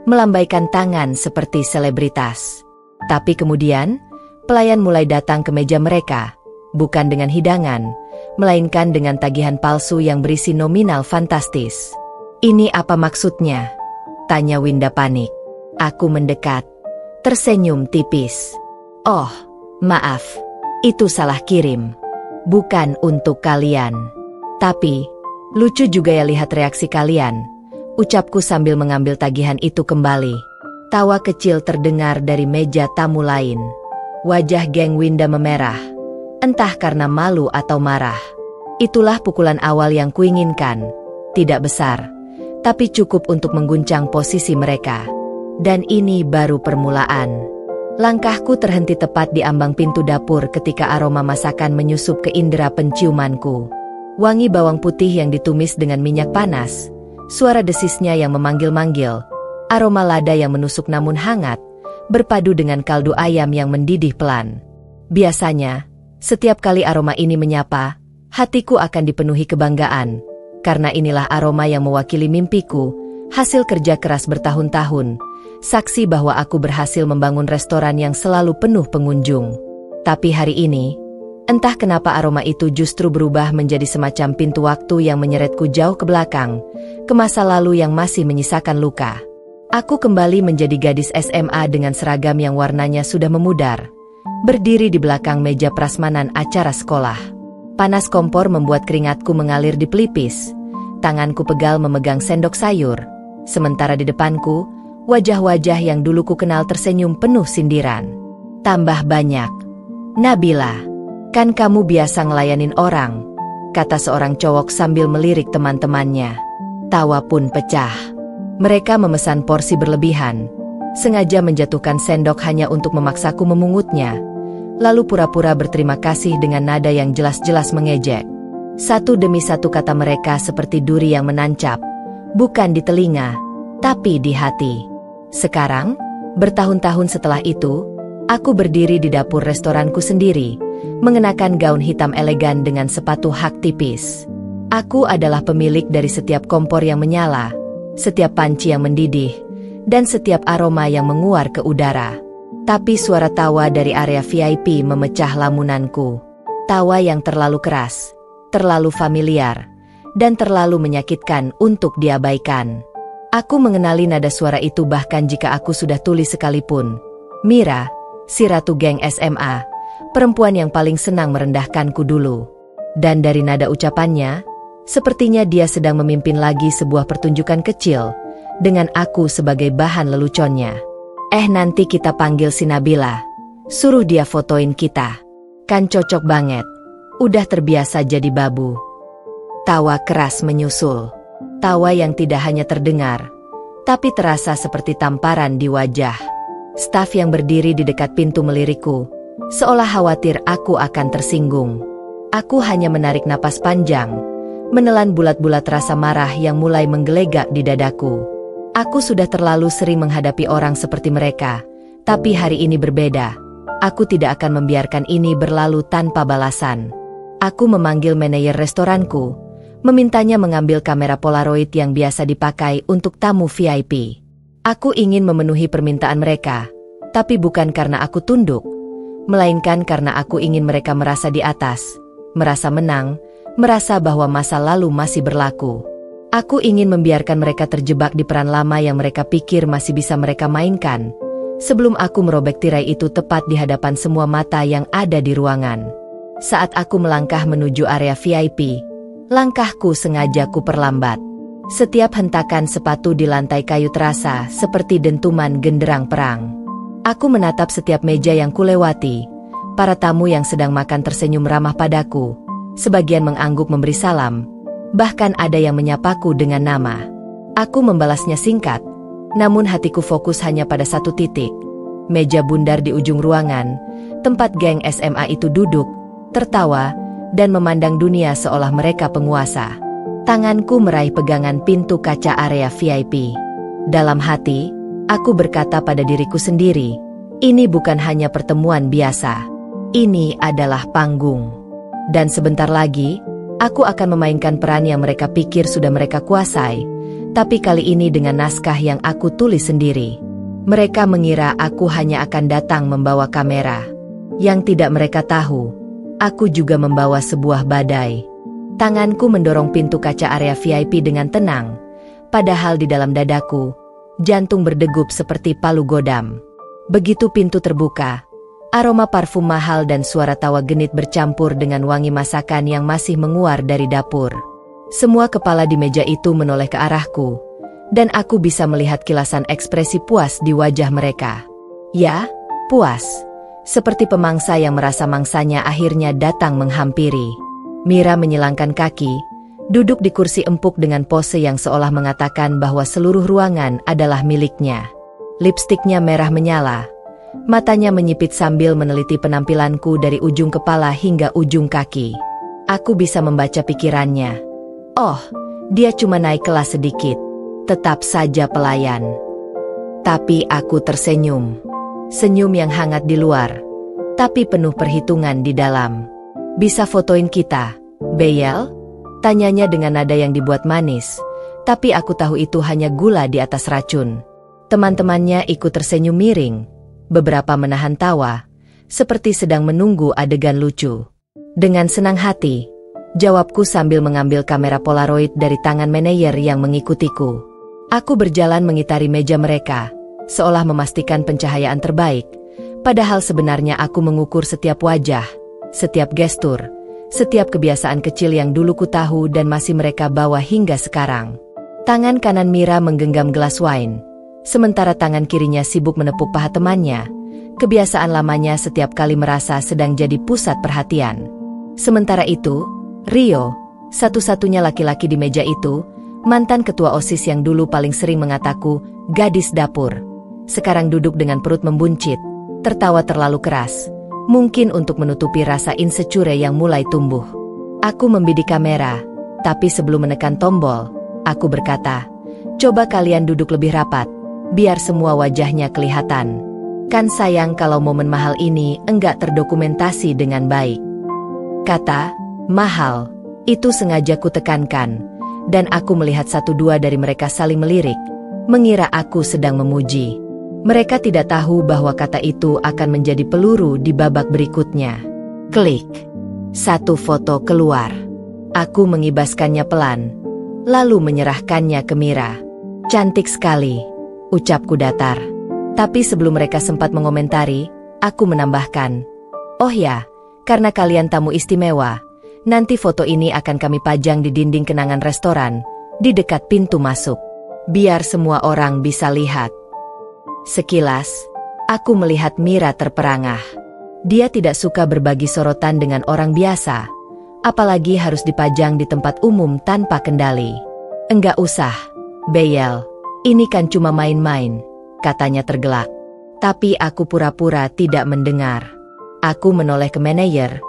melambaikan tangan seperti selebritas. Tapi kemudian, pelayan mulai datang ke meja mereka, bukan dengan hidangan, melainkan dengan tagihan palsu yang berisi nominal fantastis. "Ini apa maksudnya?" tanya Winda panik. Aku mendekat, tersenyum tipis. "Oh, maaf, itu salah kirim. Bukan untuk kalian. Tapi, lucu juga ya lihat reaksi kalian," ucapku sambil mengambil tagihan itu kembali. Tawa kecil terdengar dari meja tamu lain. Wajah geng Winda memerah, entah karena malu atau marah. Itulah pukulan awal yang kuinginkan. Tidak besar, tapi cukup untuk mengguncang posisi mereka. Dan ini baru permulaan. Langkahku terhenti tepat di ambang pintu dapur ketika aroma masakan menyusup ke indera penciumanku. Wangi bawang putih yang ditumis dengan minyak panas, suara desisnya yang memanggil-manggil, aroma lada yang menusuk namun hangat, berpadu dengan kaldu ayam yang mendidih pelan. Biasanya, setiap kali aroma ini menyapa, hatiku akan dipenuhi kebanggaan, karena inilah aroma yang mewakili mimpiku, hasil kerja keras bertahun-tahun, saksi bahwa aku berhasil membangun restoran yang selalu penuh pengunjung. Tapi hari ini, entah kenapa aroma itu justru berubah menjadi semacam pintu waktu yang menyeretku jauh ke belakang, ke masa lalu yang masih menyisakan luka. Aku kembali menjadi gadis SMA dengan seragam yang warnanya sudah memudar, berdiri di belakang meja prasmanan acara sekolah. Panas kompor membuat keringatku mengalir di pelipis, tanganku pegal memegang sendok sayur, sementara di depanku, wajah-wajah yang dulu ku kenal tersenyum penuh sindiran. "Tambah banyak. Nabila, kan kamu biasa ngelayanin orang," kata seorang cowok sambil melirik teman-temannya. Tawa pun pecah. Mereka memesan porsi berlebihan, sengaja menjatuhkan sendok hanya untuk memaksaku memungutnya, lalu pura-pura berterima kasih dengan nada yang jelas-jelas mengejek. Satu demi satu kata mereka seperti duri yang menancap, bukan di telinga, tapi di hati. Sekarang, bertahun-tahun setelah itu, aku berdiri di dapur restoranku sendiri, mengenakan gaun hitam elegan dengan sepatu hak tipis. Aku adalah pemilik dari setiap kompor yang menyala, setiap panci yang mendidih, dan setiap aroma yang menguar ke udara. Tapi suara tawa dari area VIP memecah lamunanku. Tawa yang terlalu keras, terlalu familiar, dan terlalu menyakitkan untuk diabaikan. Aku mengenali nada suara itu bahkan jika aku sudah tulis sekalipun. Mira, si ratu geng SMA, perempuan yang paling senang merendahkanku dulu. Dan dari nada ucapannya, sepertinya dia sedang memimpin lagi sebuah pertunjukan kecil, dengan aku sebagai bahan leluconnya. Nanti kita panggil si Nabila, suruh dia fotoin kita. Kan cocok banget, udah terbiasa jadi babu." Tawa keras menyusul. Tawa yang tidak hanya terdengar, tapi terasa seperti tamparan di wajah. Staf yang berdiri di dekat pintu melirikku, seolah khawatir aku akan tersinggung. Aku hanya menarik napas panjang, menelan bulat-bulat rasa marah yang mulai menggelegak di dadaku. Aku sudah terlalu sering menghadapi orang seperti mereka, tapi hari ini berbeda. Aku tidak akan membiarkan ini berlalu tanpa balasan. Aku memanggil manajer restoranku, memintanya mengambil kamera Polaroid yang biasa dipakai untuk tamu VIP. Aku ingin memenuhi permintaan mereka, tapi bukan karena aku tunduk, melainkan karena aku ingin mereka merasa di atas, merasa menang, merasa bahwa masa lalu masih berlaku. Aku ingin membiarkan mereka terjebak di peran lama yang mereka pikir masih bisa mereka mainkan, sebelum aku merobek tirai itu tepat di hadapan semua mata yang ada di ruangan. Saat aku melangkah menuju area VIP, langkahku sengaja kuperlambat. Setiap hentakan sepatu di lantai kayu terasa seperti dentuman genderang perang. Aku menatap setiap meja yang kulewati. Para tamu yang sedang makan tersenyum ramah padaku. Sebagian mengangguk memberi salam. Bahkan ada yang menyapaku dengan nama. Aku membalasnya singkat, namun hatiku fokus hanya pada satu titik. Meja bundar di ujung ruangan, tempat geng SMA itu duduk, tertawa, dan memandang dunia seolah mereka penguasa. Tanganku meraih pegangan pintu kaca area VIP. Dalam hati, aku berkata pada diriku sendiri, ini bukan hanya pertemuan biasa. Ini adalah panggung. Dan sebentar lagi, aku akan memainkan peran yang mereka pikir sudah mereka kuasai, tapi kali ini dengan naskah yang aku tulis sendiri. Mereka mengira aku hanya akan datang membawa kamera. Yang tidak mereka tahu, aku juga membawa sebuah badai. Tanganku mendorong pintu kaca area VIP dengan tenang, padahal di dalam dadaku, jantung berdegup seperti palu godam. Begitu pintu terbuka, aroma parfum mahal dan suara tawa genit bercampur dengan wangi masakan yang masih menguar dari dapur. Semua kepala di meja itu menoleh ke arahku, dan aku bisa melihat kilasan ekspresi puas di wajah mereka. Ya, puas. Seperti pemangsa yang merasa mangsanya akhirnya datang menghampiri. Mira menyilangkan kaki, duduk di kursi empuk dengan pose yang seolah mengatakan bahwa seluruh ruangan adalah miliknya. Lipstiknya merah menyala. Matanya menyipit sambil meneliti penampilanku dari ujung kepala hingga ujung kaki. Aku bisa membaca pikirannya. Oh, dia cuma naik kelas sedikit. Tetap saja pelayan. Tapi aku tersenyum. Senyum yang hangat di luar, tapi penuh perhitungan di dalam. Bisa fotoin kita, Beyel? Tanyanya dengan nada yang dibuat manis, tapi aku tahu itu hanya gula di atas racun. Teman-temannya ikut tersenyum miring. Beberapa menahan tawa, seperti sedang menunggu adegan lucu. Dengan senang hati, jawabku sambil mengambil kamera Polaroid dari tangan manajer yang mengikutiku. Aku berjalan mengitari meja mereka, seolah memastikan pencahayaan terbaik, padahal sebenarnya aku mengukur setiap wajah, setiap gestur, setiap kebiasaan kecil yang dulu ku tahu dan masih mereka bawa hingga sekarang. Tangan kanan Mira menggenggam gelas wine, sementara tangan kirinya sibuk menepuk paha temannya, kebiasaan lamanya setiap kali merasa sedang jadi pusat perhatian. Sementara itu, Rio, satu-satunya laki-laki di meja itu, mantan ketua OSIS yang dulu paling sering mengataku, gadis dapur, sekarang duduk dengan perut membuncit, tertawa terlalu keras, mungkin untuk menutupi rasa insecure yang mulai tumbuh. Aku membidik kamera, tapi sebelum menekan tombol, aku berkata, coba kalian duduk lebih rapat, biar semua wajahnya kelihatan. Kan sayang kalau momen mahal ini enggak terdokumentasi dengan baik. Kata, mahal, itu sengaja ku tekankan, dan aku melihat satu dua dari mereka saling melirik, mengira aku sedang memuji. Mereka tidak tahu bahwa kata itu akan menjadi peluru di babak berikutnya. Klik. Satu foto keluar. Aku mengibaskannya pelan, lalu menyerahkannya ke Mira. Cantik sekali, ucapku datar. Tapi sebelum mereka sempat mengomentari, aku menambahkan, oh ya, karena kalian tamu istimewa, nanti foto ini akan kami pajang di dinding kenangan restoran, di dekat pintu masuk. Biar semua orang bisa lihat. Sekilas, aku melihat Mira terperangah. Dia tidak suka berbagi sorotan dengan orang biasa, apalagi harus dipajang di tempat umum tanpa kendali. Enggak usah, Beyel, ini kan cuma main-main, katanya tergelak. Tapi aku pura-pura tidak mendengar. Aku menoleh ke manajer,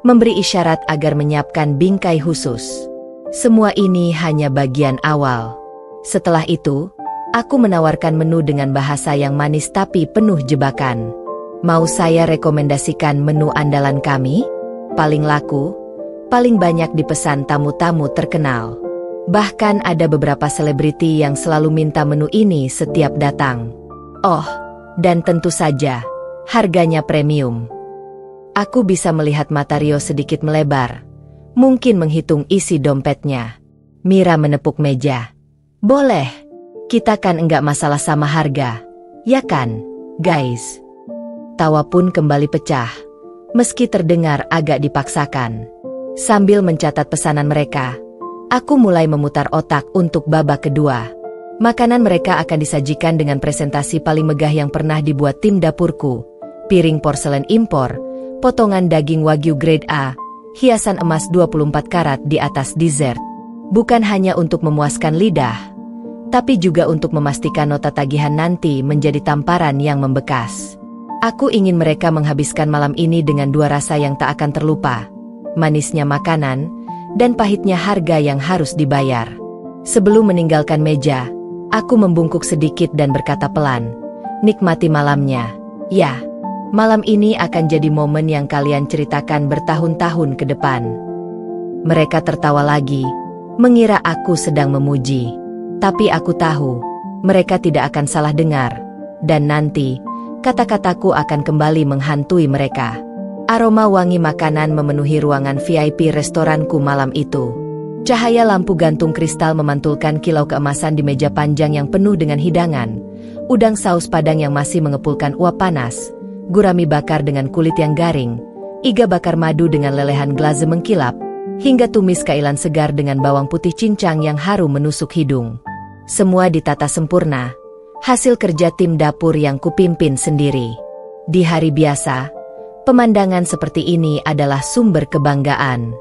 memberi isyarat agar menyiapkan bingkai khusus. Semua ini hanya bagian awal. Setelah itu, aku menawarkan menu dengan bahasa yang manis tapi penuh jebakan. Mau saya rekomendasikan menu andalan kami? Paling laku, paling banyak dipesan tamu-tamu terkenal. Bahkan ada beberapa selebriti yang selalu minta menu ini setiap datang. Oh, dan tentu saja, harganya premium. Aku bisa melihat mata Rio sedikit melebar. Mungkin menghitung isi dompetnya. Mira menepuk meja. Boleh. Kita kan enggak masalah sama harga. Ya kan, guys? Tawa pun kembali pecah. Meski terdengar agak dipaksakan. Sambil mencatat pesanan mereka, aku mulai memutar otak untuk babak kedua. Makanan mereka akan disajikan dengan presentasi paling megah yang pernah dibuat tim dapurku. Piring porselen impor, potongan daging wagyu grade A, hiasan emas 24 karat di atas dessert. Bukan hanya untuk memuaskan lidah, tapi juga untuk memastikan nota tagihan nanti menjadi tamparan yang membekas. Aku ingin mereka menghabiskan malam ini dengan dua rasa yang tak akan terlupa. Manisnya makanan, dan pahitnya harga yang harus dibayar. Sebelum meninggalkan meja, aku membungkuk sedikit dan berkata pelan, nikmati malamnya. Ya, malam ini akan jadi momen yang kalian ceritakan bertahun-tahun ke depan. Mereka tertawa lagi, mengira aku sedang memuji. Tapi aku tahu, mereka tidak akan salah dengar. Dan nanti, kata-kataku akan kembali menghantui mereka. Aroma wangi makanan memenuhi ruangan VIP restoranku malam itu. Cahaya lampu gantung kristal memantulkan kilau keemasan di meja panjang yang penuh dengan hidangan. Udang saus padang yang masih mengepulkan uap panas. Gurami bakar dengan kulit yang garing. Iga bakar madu dengan lelehan glaze mengkilap. Hingga tumis kailan segar dengan bawang putih cincang yang harum menusuk hidung. Semua ditata sempurna. Hasil kerja tim dapur yang kupimpin sendiri. Di hari biasa, pemandangan seperti ini adalah sumber kebanggaan.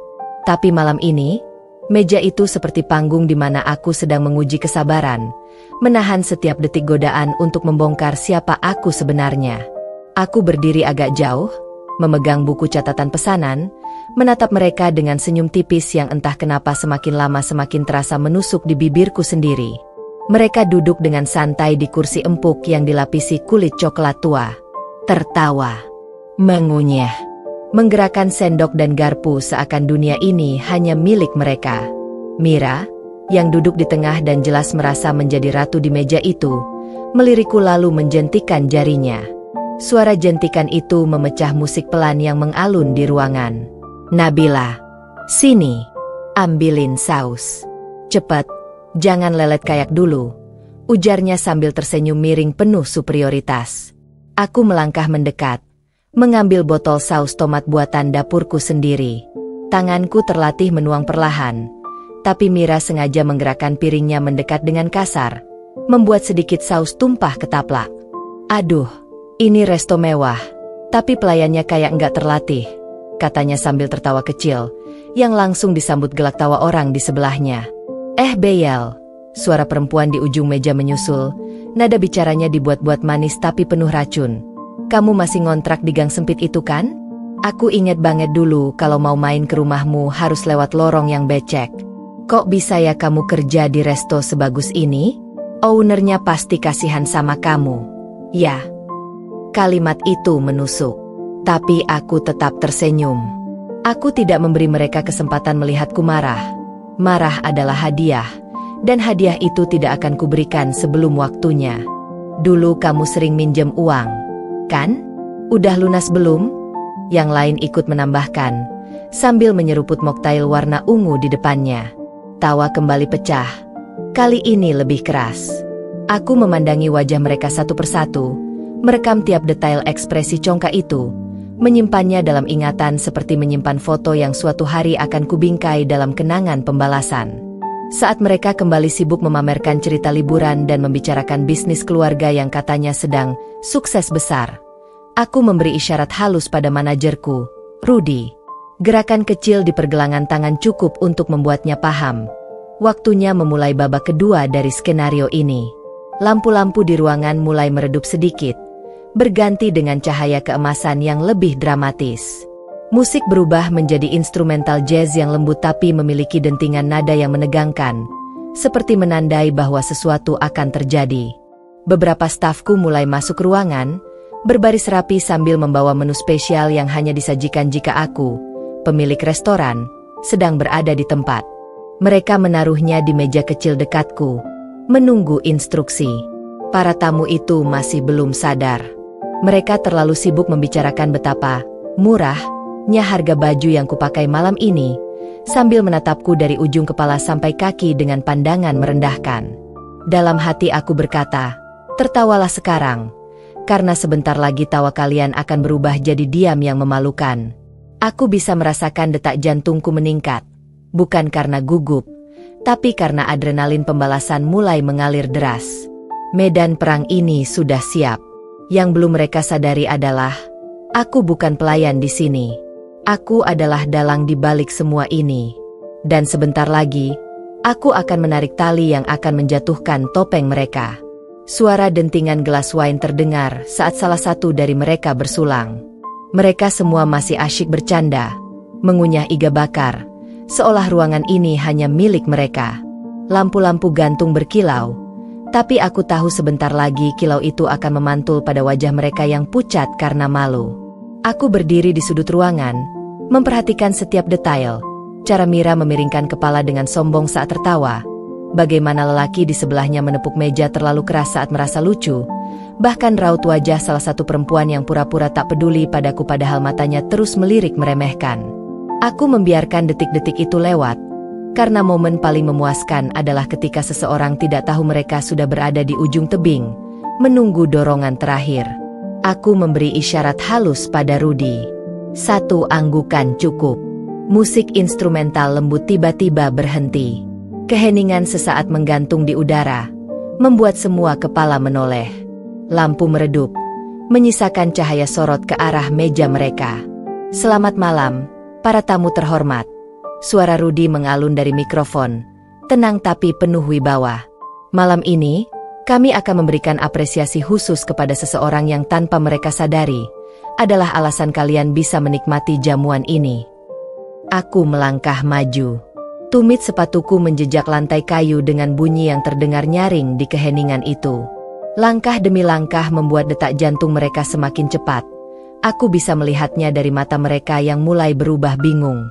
Tapi malam ini, meja itu seperti panggung di mana aku sedang menguji kesabaran, menahan setiap detik godaan untuk membongkar siapa aku sebenarnya. Aku berdiri agak jauh, memegang buku catatan pesanan, menatap mereka dengan senyum tipis yang entah kenapa semakin lama semakin terasa menusuk di bibirku sendiri. Mereka duduk dengan santai di kursi empuk yang dilapisi kulit coklat tua. Tertawa. Mengunyah. Menggerakkan sendok dan garpu seakan dunia ini hanya milik mereka. Mira, yang duduk di tengah dan jelas merasa menjadi ratu di meja itu, melirikku lalu menjentikan jarinya. Suara jentikan itu memecah musik pelan yang mengalun di ruangan. Nabila, sini, ambilin saus. Cepat. Jangan lelet kayak dulu, ujarnya sambil tersenyum miring penuh superioritas. Aku melangkah mendekat, mengambil botol saus tomat buatan dapurku sendiri. Tanganku terlatih menuang perlahan, tapi Mira sengaja menggerakkan piringnya mendekat dengan kasar, membuat sedikit saus tumpah ke taplak. Aduh, ini resto mewah, tapi pelayannya kayak nggak terlatih, katanya sambil tertawa kecil, yang langsung disambut gelak tawa orang di sebelahnya. Beyel, suara perempuan di ujung meja menyusul, nada bicaranya dibuat-buat manis tapi penuh racun. Kamu masih ngontrak di gang sempit itu kan? Aku inget banget dulu kalau mau main ke rumahmu harus lewat lorong yang becek. Kok bisa ya kamu kerja di resto sebagus ini? Ownernya pasti kasihan sama kamu. Ya. Kalimat itu menusuk. Tapi aku tetap tersenyum. Aku tidak memberi mereka kesempatan melihatku marah. Marah adalah hadiah, dan hadiah itu tidak akan kuberikan sebelum waktunya. Dulu kamu sering minjem uang, kan? Udah lunas belum? Yang lain ikut menambahkan, sambil menyeruput mocktail warna ungu di depannya. Tawa kembali pecah, kali ini lebih keras. Aku memandangi wajah mereka satu persatu, merekam tiap detail ekspresi congkak itu, menyimpannya dalam ingatan seperti menyimpan foto yang suatu hari akan kubingkai dalam kenangan pembalasan. Saat mereka kembali sibuk memamerkan cerita liburan dan membicarakan bisnis keluarga yang katanya sedang sukses besar, aku memberi isyarat halus pada manajerku, Rudy. Gerakan kecil di pergelangan tangan cukup untuk membuatnya paham. Waktunya memulai babak kedua dari skenario ini. Lampu-lampu di ruangan mulai meredup sedikit, berganti dengan cahaya keemasan yang lebih dramatis. Musik berubah menjadi instrumental jazz yang lembut tapi memiliki dentingan nada yang menegangkan, seperti menandai bahwa sesuatu akan terjadi. Beberapa stafku mulai masuk ruangan, berbaris rapi sambil membawa menu spesial yang hanya disajikan jika aku, pemilik restoran, sedang berada di tempat. Mereka menaruhnya di meja kecil dekatku, menunggu instruksi. Para tamu itu masih belum sadar. Mereka terlalu sibuk membicarakan betapa Murahnya harga baju yang kupakai malam ini, sambil menatapku dari ujung kepala sampai kaki dengan pandangan merendahkan. Dalam hati aku berkata, tertawalah sekarang, karena sebentar lagi tawa kalian akan berubah jadi diam yang memalukan. Aku bisa merasakan detak jantungku meningkat, bukan karena gugup, tapi karena adrenalin pembalasan mulai mengalir deras. Medan perang ini sudah siap. Yang belum mereka sadari adalah, aku bukan pelayan di sini. Aku adalah dalang di balik semua ini. Dan sebentar lagi, aku akan menarik tali yang akan menjatuhkan topeng mereka. Suara dentingan gelas wine terdengar saat salah satu dari mereka bersulang. Mereka semua masih asyik bercanda, mengunyah iga bakar, seolah ruangan ini hanya milik mereka. Lampu-lampu gantung berkilau, tapi aku tahu sebentar lagi kilau itu akan memantul pada wajah mereka yang pucat karena malu. Aku berdiri di sudut ruangan, memperhatikan setiap detail. Cara Mira memiringkan kepala dengan sombong saat tertawa. Bagaimana lelaki di sebelahnya menepuk meja terlalu keras saat merasa lucu. Bahkan raut wajah salah satu perempuan yang pura-pura tak peduli padaku padahal matanya terus melirik meremehkan. Aku membiarkan detik-detik itu lewat, karena momen paling memuaskan adalah ketika seseorang tidak tahu mereka sudah berada di ujung tebing, menunggu dorongan terakhir. Aku memberi isyarat halus pada Rudy. 1 anggukan cukup. Musik instrumental lembut tiba-tiba berhenti. Keheningan sesaat menggantung di udara, membuat semua kepala menoleh. Lampu meredup, menyisakan cahaya sorot ke arah meja mereka. Selamat malam, para tamu terhormat. Suara Rudy mengalun dari mikrofon, tenang tapi penuh wibawa. Malam ini, kami akan memberikan apresiasi khusus kepada seseorang yang tanpa mereka sadari, adalah alasan kalian bisa menikmati jamuan ini. Aku melangkah maju. Tumit sepatuku menjejak lantai kayu dengan bunyi yang terdengar nyaring di keheningan itu. Langkah demi langkah membuat detak jantung mereka semakin cepat. Aku bisa melihatnya dari mata mereka yang mulai berubah bingung.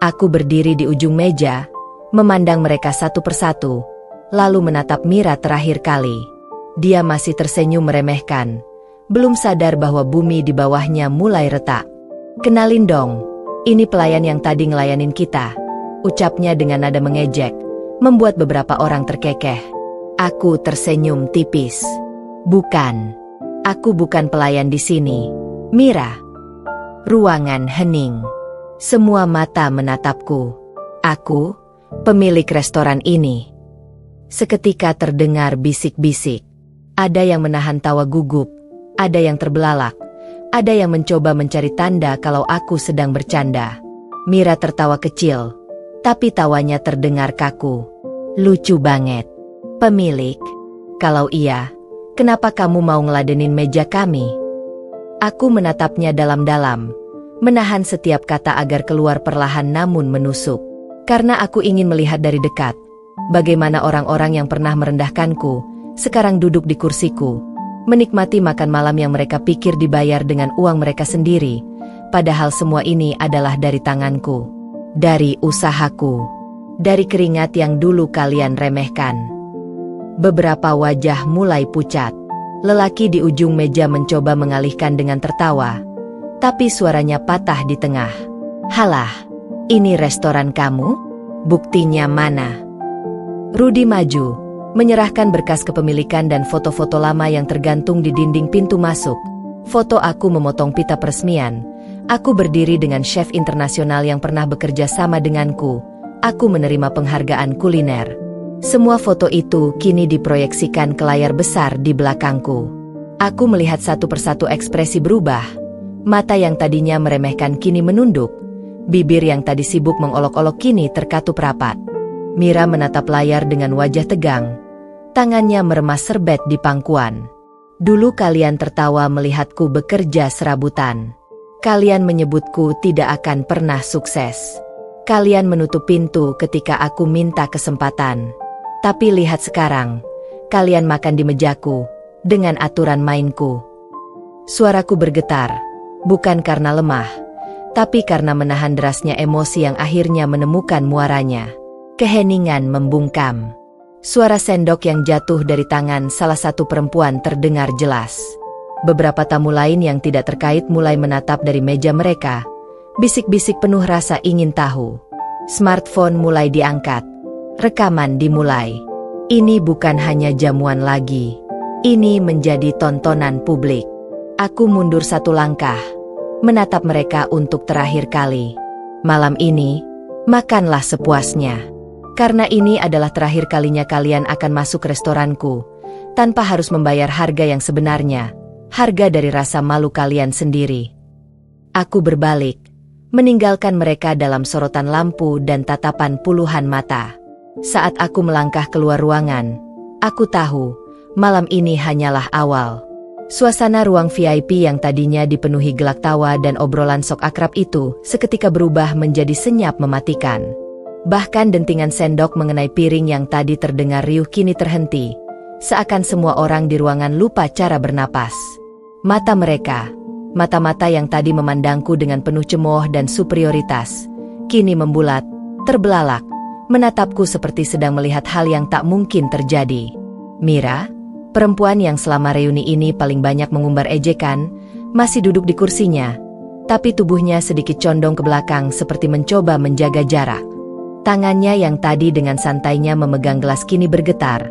Aku berdiri di ujung meja, memandang mereka satu persatu, lalu menatap Mira terakhir kali. Dia masih tersenyum meremehkan, belum sadar bahwa bumi di bawahnya mulai retak. Kenalin dong, ini pelayan yang tadi ngelayanin kita, ucapnya dengan nada mengejek, membuat beberapa orang terkekeh. Aku tersenyum tipis. Bukan. Aku bukan pelayan di sini, Mira. Ruangan hening. Semua mata menatapku. Aku, pemilik restoran ini. Seketika terdengar bisik-bisik. Ada yang menahan tawa gugup, ada yang terbelalak, ada yang mencoba mencari tanda kalau aku sedang bercanda. Mira tertawa kecil, tapi tawanya terdengar kaku. Lucu banget. Pemilik? Kalau iya, kenapa kamu mau ngeladenin meja kami? Aku menatapnya dalam-dalam, menahan setiap kata agar keluar perlahan namun menusuk. Karena aku ingin melihat dari dekat, bagaimana orang-orang yang pernah merendahkanku, sekarang duduk di kursiku, menikmati makan malam yang mereka pikir dibayar dengan uang mereka sendiri, padahal semua ini adalah dari tanganku, dari usahaku, dari keringat yang dulu kalian remehkan. Beberapa wajah mulai pucat. Lelaki di ujung meja mencoba mengalihkan dengan tertawa, tapi suaranya patah di tengah. Halah, ini restoran kamu? Buktinya mana? Rudy maju, menyerahkan berkas kepemilikan dan foto-foto lama yang tergantung di dinding pintu masuk. Foto aku memotong pita peresmian. Aku berdiri dengan chef internasional yang pernah bekerja sama denganku. Aku menerima penghargaan kuliner. Semua foto itu kini diproyeksikan ke layar besar di belakangku. Aku melihat satu persatu ekspresi berubah. Mata yang tadinya meremehkan kini menunduk. Bibir yang tadi sibuk mengolok-olok kini terkatup rapat. Mira menatap layar dengan wajah tegang. Tangannya meremas serbet di pangkuan. Dulu kalian tertawa melihatku bekerja serabutan. Kalian menyebutku tidak akan pernah sukses. Kalian menutup pintu ketika aku minta kesempatan. Tapi lihat sekarang, kalian makan di mejaku, dengan aturan mainku. Suaraku bergetar, bukan karena lemah, tapi karena menahan derasnya emosi yang akhirnya menemukan muaranya. Keheningan membungkam. Suara sendok yang jatuh dari tangan salah satu perempuan terdengar jelas. Beberapa tamu lain yang tidak terkait mulai menatap dari meja mereka. Bisik-bisik penuh rasa ingin tahu. Smartphone mulai diangkat. Rekaman dimulai. Ini bukan hanya jamuan lagi. Ini menjadi tontonan publik. Aku mundur satu langkah. Menatap mereka untuk terakhir kali. Malam ini, makanlah sepuasnya. Karena ini adalah terakhir kalinya kalian akan masuk restoranku, tanpa harus membayar harga yang sebenarnya, harga dari rasa malu kalian sendiri. Aku berbalik, meninggalkan mereka dalam sorotan lampu dan tatapan puluhan mata. Saat aku melangkah keluar ruangan, aku tahu, malam ini hanyalah awal. Suasana ruang VIP yang tadinya dipenuhi gelak tawa dan obrolan sok akrab itu seketika berubah menjadi senyap mematikan. Bahkan dentingan sendok mengenai piring yang tadi terdengar riuh kini terhenti, seakan semua orang di ruangan lupa cara bernapas. Mata mereka, mata-mata yang tadi memandangku dengan penuh cemooh dan superioritas, kini membulat, terbelalak, menatapku seperti sedang melihat hal yang tak mungkin terjadi. Mira, perempuan yang selama reuni ini paling banyak mengumbar ejekan, masih duduk di kursinya, tapi tubuhnya sedikit condong ke belakang seperti mencoba menjaga jarak. Tangannya yang tadi dengan santainya memegang gelas kini bergetar,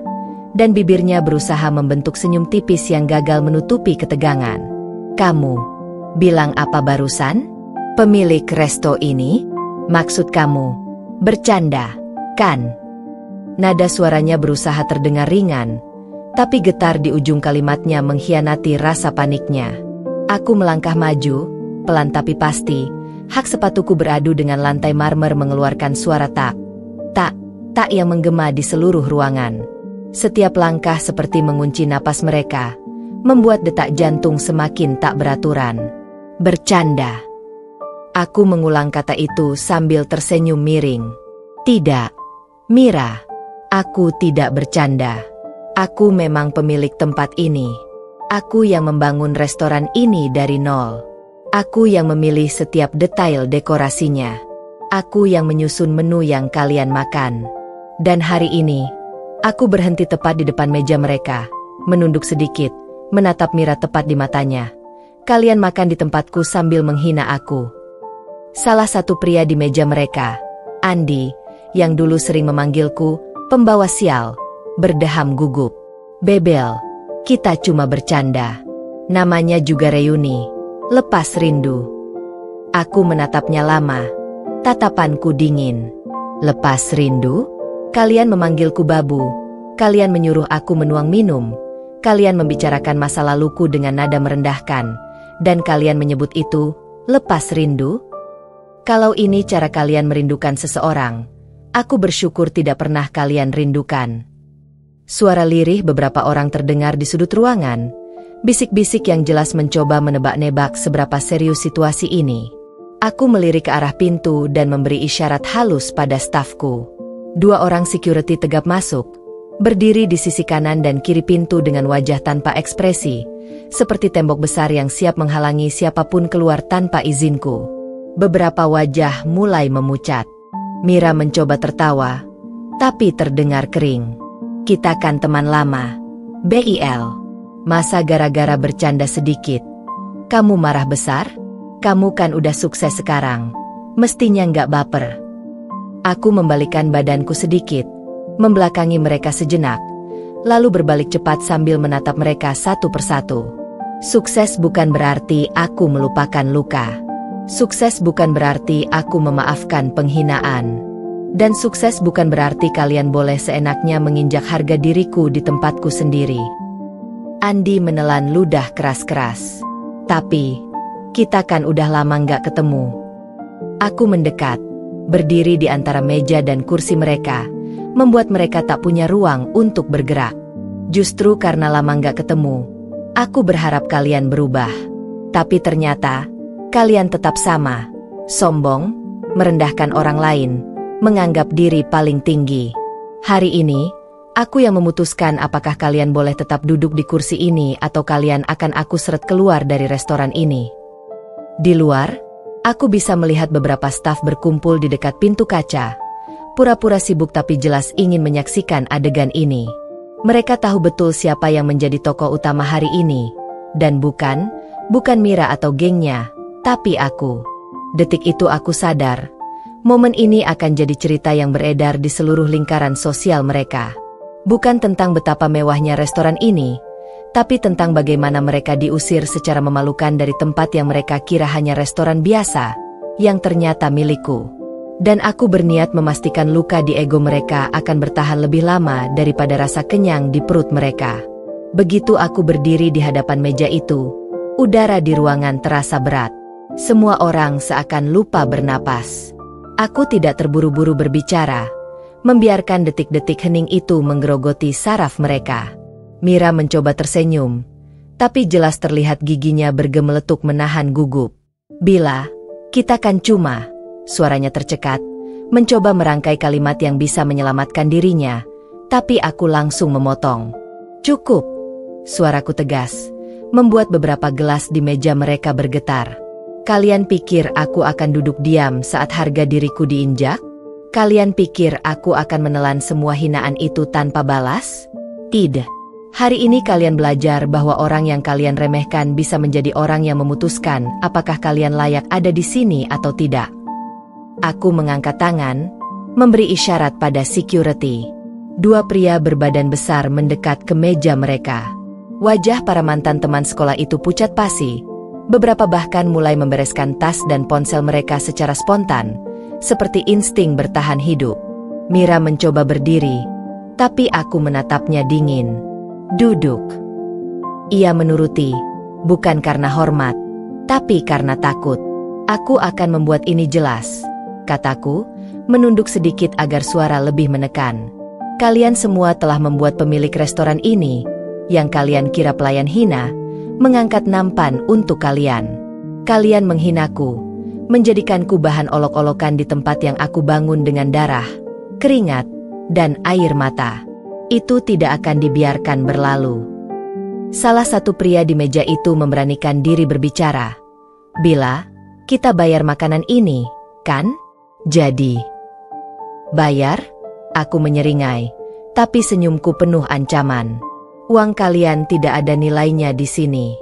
dan bibirnya berusaha membentuk senyum tipis yang gagal menutupi ketegangan. Kamu bilang apa barusan? Pemilik resto ini? Maksud kamu bercanda, kan? Nada suaranya berusaha terdengar ringan, tapi getar di ujung kalimatnya mengkhianati rasa paniknya. Aku melangkah maju, pelan tapi pasti. Hak sepatuku beradu dengan lantai marmer mengeluarkan suara tak yang menggema di seluruh ruangan. Setiap langkah seperti mengunci napas mereka, membuat detak jantung semakin tak beraturan. Bercanda. Aku mengulang kata itu sambil tersenyum miring. Tidak, Mira, aku tidak bercanda. Aku memang pemilik tempat ini. Aku yang membangun restoran ini dari nol. Aku yang memilih setiap detail dekorasinya. Aku yang menyusun menu yang kalian makan. Dan hari ini, aku berhenti tepat di depan meja mereka, menunduk sedikit, menatap Mira tepat di matanya. Kalian makan di tempatku sambil menghina aku. Salah satu pria di meja mereka, Andi, yang dulu sering memanggilku pembawa sial, berdeham gugup. Bebel, kita cuma bercanda. Namanya juga reuni. Lepas rindu. Aku menatapnya lama. Tatapanku dingin. Lepas rindu? Kalian memanggilku babu. Kalian menyuruh aku menuang minum. Kalian membicarakan masa laluku dengan nada merendahkan. Dan kalian menyebut itu lepas rindu? Kalau ini cara kalian merindukan seseorang, aku bersyukur tidak pernah kalian rindukan. Suara lirih beberapa orang terdengar di sudut ruangan. Bisik-bisik yang jelas mencoba menebak-nebak seberapa serius situasi ini. Aku melirik ke arah pintu dan memberi isyarat halus pada stafku. 2 orang security tegap masuk, berdiri di sisi kanan dan kiri pintu dengan wajah tanpa ekspresi, seperti tembok besar yang siap menghalangi siapapun keluar tanpa izinku. Beberapa wajah mulai memucat. Mira mencoba tertawa, tapi terdengar kering. Kita kan teman lama. BIL. Masa gara-gara bercanda sedikit, kamu marah besar? Kamu kan udah sukses sekarang, mestinya nggak baper. Aku membalikkan badanku sedikit, membelakangi mereka sejenak, lalu berbalik cepat sambil menatap mereka satu persatu. Sukses bukan berarti aku melupakan luka. Sukses bukan berarti aku memaafkan penghinaan. Dan sukses bukan berarti kalian boleh seenaknya menginjak harga diriku di tempatku sendiri. Andi menelan ludah keras-keras. Tapi, kita kan udah lama nggak ketemu. Aku mendekat, berdiri di antara meja dan kursi mereka, membuat mereka tak punya ruang untuk bergerak. Justru karena lama nggak ketemu, aku berharap kalian berubah. Tapi ternyata, kalian tetap sama, sombong, merendahkan orang lain, menganggap diri paling tinggi. Hari ini, aku yang memutuskan apakah kalian boleh tetap duduk di kursi ini atau kalian akan aku seret keluar dari restoran ini. Di luar, aku bisa melihat beberapa staf berkumpul di dekat pintu kaca. Pura-pura sibuk tapi jelas ingin menyaksikan adegan ini. Mereka tahu betul siapa yang menjadi tokoh utama hari ini. Dan bukan Mira atau gengnya, tapi aku. Detik itu aku sadar, momen ini akan jadi cerita yang beredar di seluruh lingkaran sosial mereka. Bukan tentang betapa mewahnya restoran ini, tapi tentang bagaimana mereka diusir secara memalukan dari tempat yang mereka kira hanya restoran biasa, yang ternyata milikku. Dan aku berniat memastikan luka di ego mereka akan bertahan lebih lama daripada rasa kenyang di perut mereka. Begitu aku berdiri di hadapan meja itu, udara di ruangan terasa berat. Semua orang seakan lupa bernapas. Aku tidak terburu-buru berbicara, membiarkan detik-detik hening itu menggerogoti saraf mereka. Mira mencoba tersenyum, tapi jelas terlihat giginya bergemeletuk menahan gugup. Bila, kita kan cuma, suaranya tercekat, mencoba merangkai kalimat yang bisa menyelamatkan dirinya, tapi aku langsung memotong. Cukup, suaraku tegas, membuat beberapa gelas di meja mereka bergetar. Kalian pikir aku akan duduk diam saat harga diriku diinjak? Kalian pikir aku akan menelan semua hinaan itu tanpa balas? Tidak. Hari ini kalian belajar bahwa orang yang kalian remehkan bisa menjadi orang yang memutuskan apakah kalian layak ada di sini atau tidak. Aku mengangkat tangan, memberi isyarat pada security. Dua pria berbadan besar mendekat ke meja mereka. Wajah para mantan teman sekolah itu pucat pasi. Beberapa bahkan mulai membereskan tas dan ponsel mereka secara spontan, seperti insting bertahan hidup. Mira mencoba berdiri, tapi aku menatapnya dingin. Duduk. Ia menuruti, bukan karena hormat, tapi karena takut. Aku akan membuat ini jelas, kataku, menunduk sedikit agar suara lebih menekan. Kalian semua telah membuat pemilik restoran ini, yang kalian kira pelayan hina, mengangkat nampan untuk kalian. Kalian menghinaku, menjadikanku bahan olok-olokan di tempat yang aku bangun dengan darah, keringat, dan air mata. Itu tidak akan dibiarkan berlalu. Salah satu pria di meja itu memberanikan diri berbicara. Bila, kita bayar makanan ini, kan? Jadi. Bayar? Aku menyeringai, tapi senyumku penuh ancaman. Uang kalian tidak ada nilainya di sini.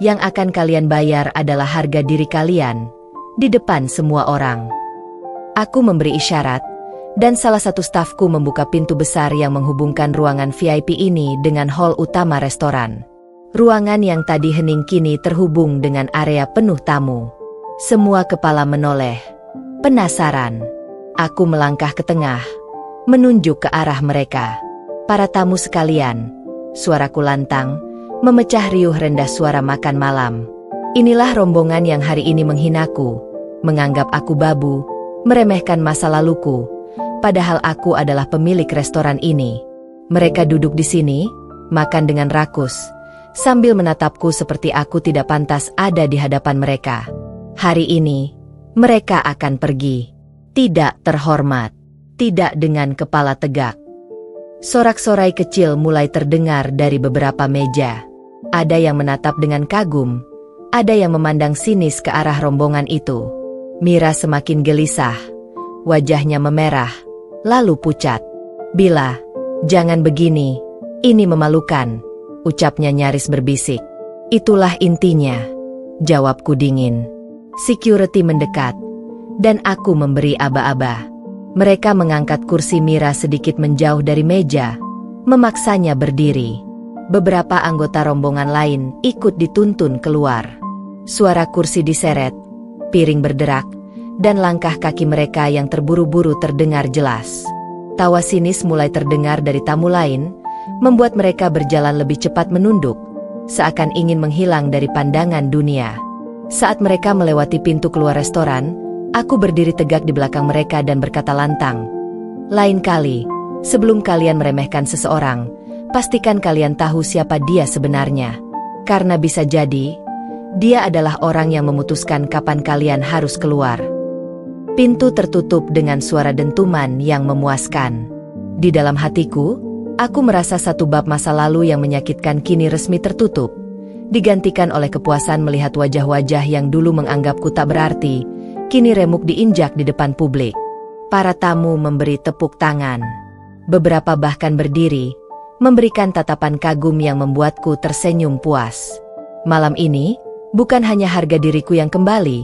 Yang akan kalian bayar adalah harga diri kalian, di depan semua orang. Aku memberi isyarat, dan salah satu stafku membuka pintu besar yang menghubungkan ruangan VIP ini dengan hall utama restoran. Ruangan yang tadi hening kini terhubung dengan area penuh tamu. Semua kepala menoleh. Penasaran. Aku melangkah ke tengah, menunjuk ke arah mereka. Para tamu sekalian, suaraku lantang, memecah riuh rendah suara makan malam. Inilah rombongan yang hari ini menghinaku, menganggap aku babu, meremehkan masa laluku, padahal aku adalah pemilik restoran ini. Mereka duduk di sini, makan dengan rakus, sambil menatapku seperti aku tidak pantas ada di hadapan mereka. Hari ini, mereka akan pergi. Tidak terhormat, tidak dengan kepala tegak. Sorak-sorai kecil mulai terdengar dari beberapa meja. Ada yang menatap dengan kagum, ada yang memandang sinis ke arah rombongan itu. Mira semakin gelisah, wajahnya memerah, lalu pucat. Bila, jangan begini, ini memalukan, ucapnya nyaris berbisik. Itulah intinya, jawabku dingin. Security mendekat, dan aku memberi aba-aba. Mereka mengangkat kursi Mira sedikit menjauh dari meja, memaksanya berdiri. Beberapa anggota rombongan lain ikut dituntun keluar. Suara kursi diseret, piring berderak, dan langkah kaki mereka yang terburu-buru terdengar jelas. Tawa sinis mulai terdengar dari tamu lain, membuat mereka berjalan lebih cepat menunduk, seakan ingin menghilang dari pandangan dunia. Saat mereka melewati pintu keluar restoran, aku berdiri tegak di belakang mereka dan berkata lantang, "Lain kali, sebelum kalian meremehkan seseorang, pastikan kalian tahu siapa dia sebenarnya. Karena bisa jadi, dia adalah orang yang memutuskan kapan kalian harus keluar." Pintu tertutup dengan suara dentuman yang memuaskan. Di dalam hatiku, aku merasa satu bab masa lalu yang menyakitkan kini resmi tertutup, digantikan oleh kepuasan melihat wajah-wajah yang dulu menganggapku tak berarti, kini remuk diinjak di depan publik. Para tamu memberi tepuk tangan. Beberapa bahkan berdiri, memberikan tatapan kagum yang membuatku tersenyum puas. Malam ini, bukan hanya harga diriku yang kembali,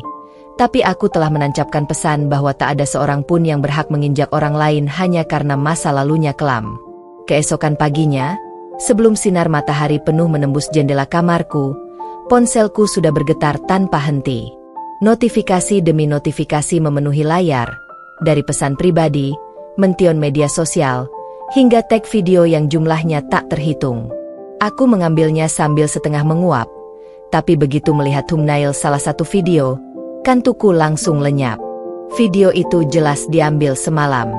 tapi aku telah menancapkan pesan bahwa tak ada seorang pun yang berhak menginjak orang lain hanya karena masa lalunya kelam. Keesokan paginya, sebelum sinar matahari penuh menembus jendela kamarku, ponselku sudah bergetar tanpa henti. Notifikasi demi notifikasi memenuhi layar, dari pesan pribadi, mention media sosial, hingga tag video yang jumlahnya tak terhitung. Aku mengambilnya sambil setengah menguap, tapi begitu melihat thumbnail salah satu video, kantukku langsung lenyap. Video itu jelas diambil semalam.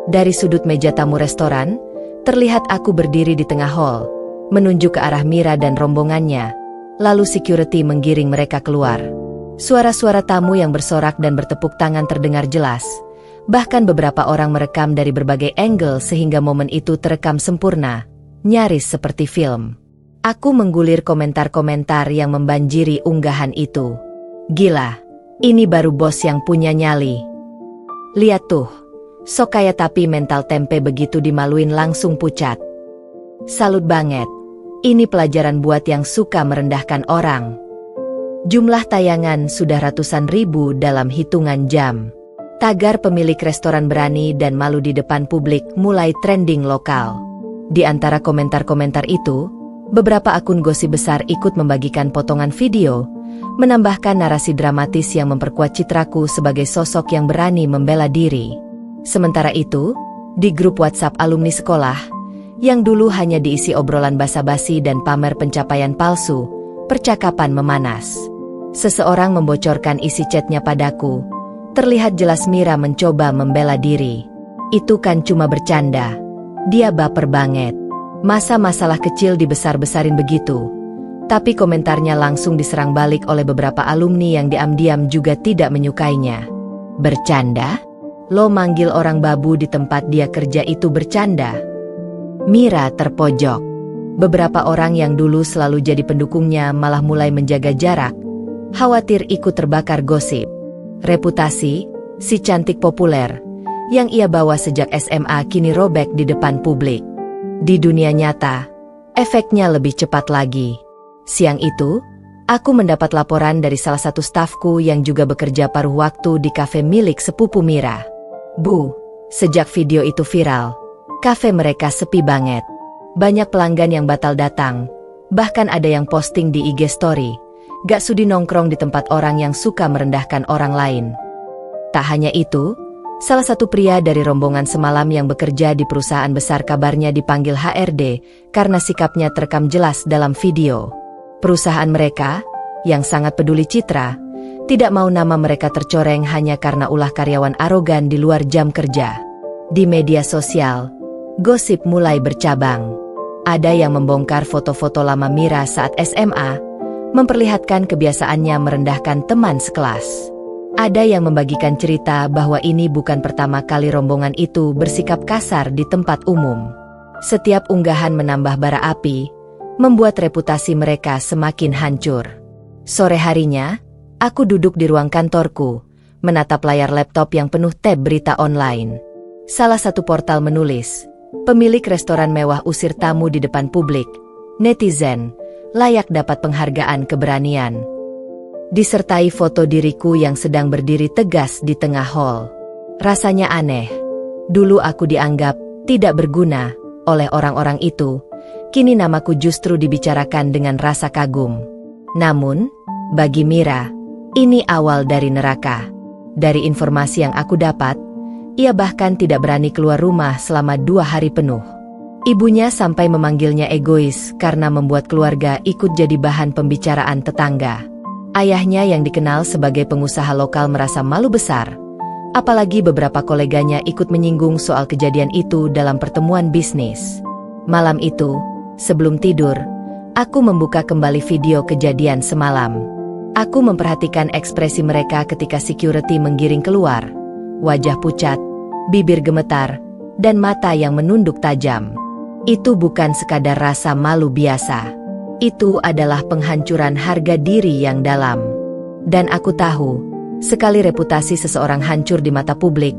Dari sudut meja tamu restoran, terlihat aku berdiri di tengah hall, menunjuk ke arah Mira dan rombongannya, lalu security menggiring mereka keluar. Suara-suara tamu yang bersorak dan bertepuk tangan terdengar jelas. Bahkan beberapa orang merekam dari berbagai angle sehingga momen itu terekam sempurna, nyaris seperti film. Aku menggulir komentar-komentar yang membanjiri unggahan itu. Gila, ini baru bos yang punya nyali. Lihat tuh, sok kaya tapi mental tempe begitu dimaluin langsung pucat. Salut banget, ini pelajaran buat yang suka merendahkan orang. Jumlah tayangan sudah ratusan ribu dalam hitungan jam. Tagar pemilik restoran berani dan malu di depan publik mulai trending lokal. Di antara komentar-komentar itu, beberapa akun gosip besar ikut membagikan potongan video, menambahkan narasi dramatis yang memperkuat citraku sebagai sosok yang berani membela diri. Sementara itu, di grup WhatsApp alumni sekolah, yang dulu hanya diisi obrolan basa-basi dan pamer pencapaian palsu, percakapan memanas. Seseorang membocorkan isi chatnya padaku. Terlihat jelas Mira mencoba membela diri. Itu kan cuma bercanda. Dia baper banget. Masa masalah kecil dibesar-besarin begitu. Tapi komentarnya langsung diserang balik oleh beberapa alumni yang diam-diam juga tidak menyukainya. Bercanda? Lo manggil orang babu di tempat dia kerja itu bercanda? Mira terpojok. Beberapa orang yang dulu selalu jadi pendukungnya malah mulai menjaga jarak, khawatir ikut terbakar gosip. Reputasi, si cantik populer, yang ia bawa sejak SMA kini robek di depan publik. Di dunia nyata, efeknya lebih cepat lagi. Siang itu, aku mendapat laporan dari salah satu stafku yang juga bekerja paruh waktu di kafe milik sepupu Mira. Bu, sejak video itu viral, kafe mereka sepi banget. Banyak pelanggan yang batal datang, bahkan ada yang posting di IG story, gak sudi nongkrong di tempat orang yang suka merendahkan orang lain. Tak hanya itu, salah satu pria dari rombongan semalam yang bekerja di perusahaan besar kabarnya dipanggil HRD karena sikapnya terekam jelas dalam video. Perusahaan mereka, yang sangat peduli citra, tidak mau nama mereka tercoreng hanya karena ulah karyawan arogan di luar jam kerja. Di media sosial, gosip mulai bercabang. Ada yang membongkar foto-foto lama Mira saat SMA, memperlihatkan kebiasaannya merendahkan teman sekelas. Ada yang membagikan cerita bahwa ini bukan pertama kali rombongan itu bersikap kasar di tempat umum. Setiap unggahan menambah bara api, membuat reputasi mereka semakin hancur. Sore harinya, aku duduk di ruang kantorku, menatap layar laptop yang penuh tab berita online. Salah satu portal menulis, pemilik restoran mewah usir tamu di depan publik, netizen layak dapat penghargaan keberanian. Disertai foto diriku yang sedang berdiri tegas di tengah hall. Rasanya aneh. Dulu aku dianggap tidak berguna oleh orang-orang itu. Kini namaku justru dibicarakan dengan rasa kagum. Namun, bagi Mira, ini awal dari neraka. Dari informasi yang aku dapat, ia bahkan tidak berani keluar rumah selama 2 hari penuh. Ibunya sampai memanggilnya egois karena membuat keluarga ikut jadi bahan pembicaraan tetangga. Ayahnya yang dikenal sebagai pengusaha lokal merasa malu besar, apalagi beberapa koleganya ikut menyinggung soal kejadian itu dalam pertemuan bisnis. Malam itu, sebelum tidur, aku membuka kembali video kejadian semalam. Aku memperhatikan ekspresi mereka ketika security menggiring keluar, wajah pucat, bibir gemetar, dan mata yang menunduk tajam. Itu bukan sekadar rasa malu biasa. Itu adalah penghancuran harga diri yang dalam. Dan aku tahu, sekali reputasi seseorang hancur di mata publik,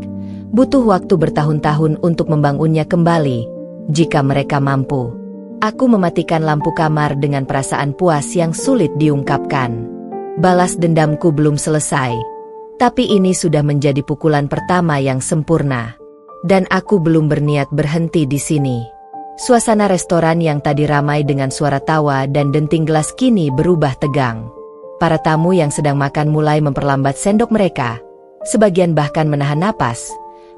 butuh waktu bertahun-tahun untuk membangunnya kembali, jika mereka mampu. Aku mematikan lampu kamar dengan perasaan puas yang sulit diungkapkan. Balas dendamku belum selesai, tapi ini sudah menjadi pukulan pertama yang sempurna. Dan aku belum berniat berhenti di sini. Suasana restoran yang tadi ramai dengan suara tawa dan denting gelas kini berubah tegang. Para tamu yang sedang makan mulai memperlambat sendok mereka. Sebagian bahkan menahan napas,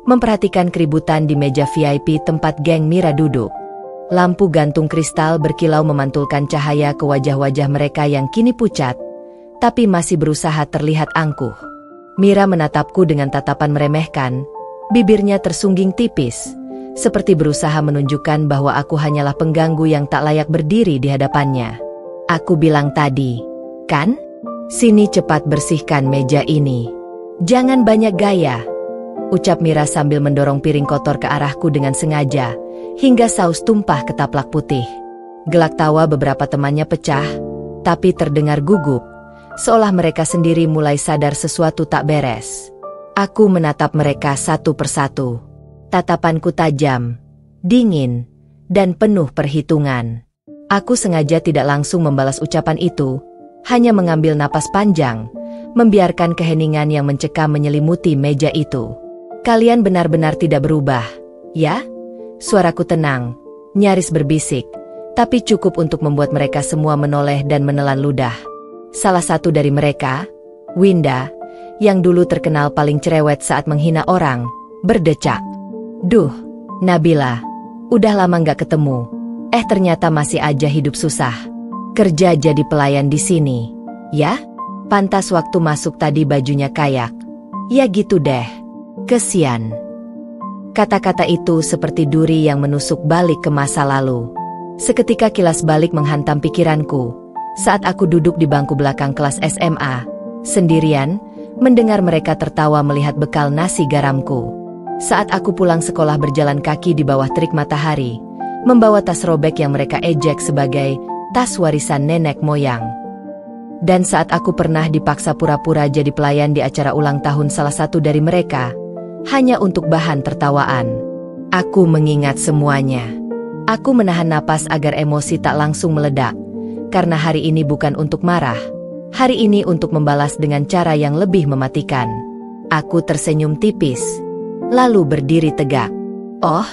memperhatikan keributan di meja VIP tempat geng Mira duduk. Lampu gantung kristal berkilau memantulkan cahaya ke wajah-wajah mereka yang kini pucat, tapi masih berusaha terlihat angkuh. Mira menatapku dengan tatapan meremehkan, bibirnya tersungging tipis, seperti berusaha menunjukkan bahwa aku hanyalah pengganggu yang tak layak berdiri di hadapannya. Aku bilang tadi, kan? Sini cepat bersihkan meja ini. Jangan banyak gaya, ucap Mira sambil mendorong piring kotor ke arahku dengan sengaja, hingga saus tumpah ke taplak putih. Gelak tawa beberapa temannya pecah, tapi terdengar gugup, seolah mereka sendiri mulai sadar sesuatu tak beres. Aku menatap mereka satu persatu. Tatapanku tajam, dingin, dan penuh perhitungan. Aku sengaja tidak langsung membalas ucapan itu, hanya mengambil napas panjang, membiarkan keheningan yang mencekam menyelimuti meja itu. Kalian benar-benar tidak berubah, ya? Suaraku tenang, nyaris berbisik, tapi cukup untuk membuat mereka semua menoleh dan menelan ludah. Salah satu dari mereka, Winda, yang dulu terkenal paling cerewet saat menghina orang, berdecak. Duh, Nabila, udah lama nggak ketemu. Ternyata masih aja hidup susah. Kerja jadi pelayan di sini, ya? Pantas waktu masuk tadi bajunya kayak. Ya gitu deh. Kesian. Kata-kata itu seperti duri yang menusuk balik ke masa lalu. Seketika kilas balik menghantam pikiranku, saat aku duduk di bangku belakang kelas SMA, sendirian, mendengar mereka tertawa melihat bekal nasi garamku. Saat aku pulang sekolah berjalan kaki di bawah terik matahari, membawa tas robek yang mereka ejek sebagai tas warisan nenek moyang. Dan saat aku pernah dipaksa pura-pura jadi pelayan di acara ulang tahun salah satu dari mereka, hanya untuk bahan tertawaan. Aku mengingat semuanya. Aku menahan napas agar emosi tak langsung meledak, karena hari ini bukan untuk marah. Hari ini untuk membalas dengan cara yang lebih mematikan. Aku tersenyum tipis, lalu berdiri tegak. Oh,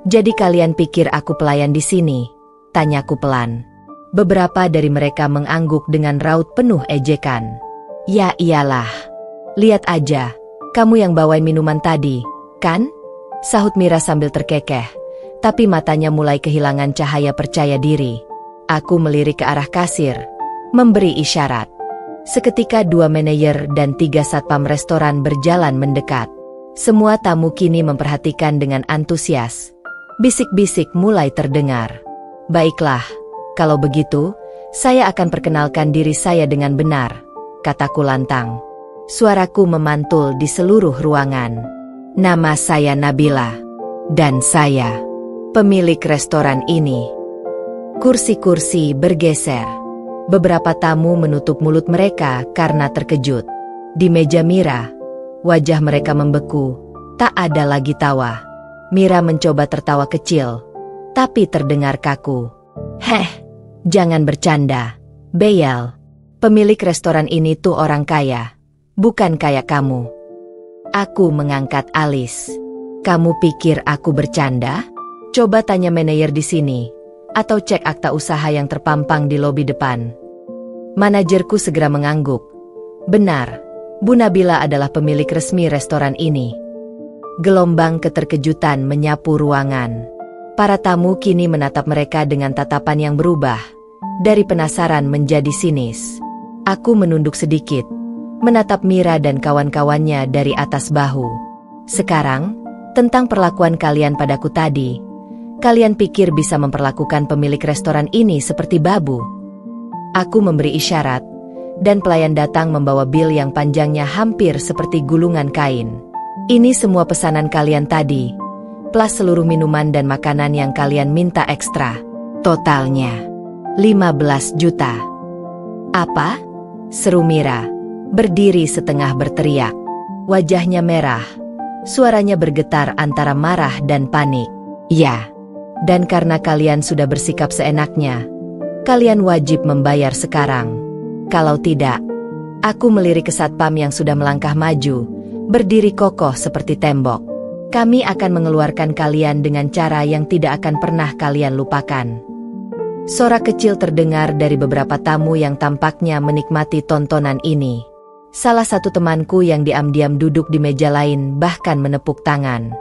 jadi kalian pikir aku pelayan di sini? Tanyaku pelan. Beberapa dari mereka mengangguk dengan raut penuh ejekan. Ya iyalah. Lihat aja, kamu yang bawain minuman tadi, kan? Sahut Mira sambil terkekeh, tapi matanya mulai kehilangan cahaya percaya diri. Aku melirik ke arah kasir, memberi isyarat. Seketika 2 manajer dan 3 satpam restoran berjalan mendekat. Semua tamu kini memperhatikan dengan antusias. Bisik-bisik mulai terdengar. Baiklah, kalau begitu, saya akan perkenalkan diri saya dengan benar, kataku lantang. Suaraku memantul di seluruh ruangan. Nama saya Nabila, dan saya pemilik restoran ini. Kursi-kursi bergeser. Beberapa tamu menutup mulut mereka karena terkejut. Di meja Mira, wajah mereka membeku, tak ada lagi tawa. Mira mencoba tertawa kecil, tapi terdengar kaku. Jangan bercanda, Beyal. Pemilik restoran ini tuh orang kaya, bukan kayak kamu. Aku mengangkat alis. Kamu pikir aku bercanda? Coba tanya manajer di sini, atau cek akta usaha yang terpampang di lobi depan. Manajerku segera mengangguk. Benar, Bu Nabila adalah pemilik resmi restoran ini. Gelombang keterkejutan menyapu ruangan. Para tamu kini menatap mereka dengan tatapan yang berubah, dari penasaran menjadi sinis. Aku menunduk sedikit, menatap Mira dan kawan-kawannya dari atas bahu. Sekarang, tentang perlakuan kalian padaku tadi. Kalian pikir bisa memperlakukan pemilik restoran ini seperti babu? Aku memberi isyarat, dan pelayan datang membawa bil yang panjangnya hampir seperti gulungan kain. Ini semua pesanan kalian tadi, plus seluruh minuman dan makanan yang kalian minta ekstra. Totalnya 15 juta. Apa? Seru Mira, berdiri setengah berteriak. Wajahnya merah, suaranya bergetar antara marah dan panik. Ya, Dan karena kalian sudah bersikap seenaknya, kalian wajib membayar sekarang. Kalau tidak, aku melirik ke satpam yang sudah melangkah maju, berdiri kokoh seperti tembok. Kami akan mengeluarkan kalian dengan cara yang tidak akan pernah kalian lupakan. Sorak kecil terdengar dari beberapa tamu yang tampaknya menikmati tontonan ini. Salah satu temanku yang diam-diam duduk di meja lain bahkan menepuk tangan.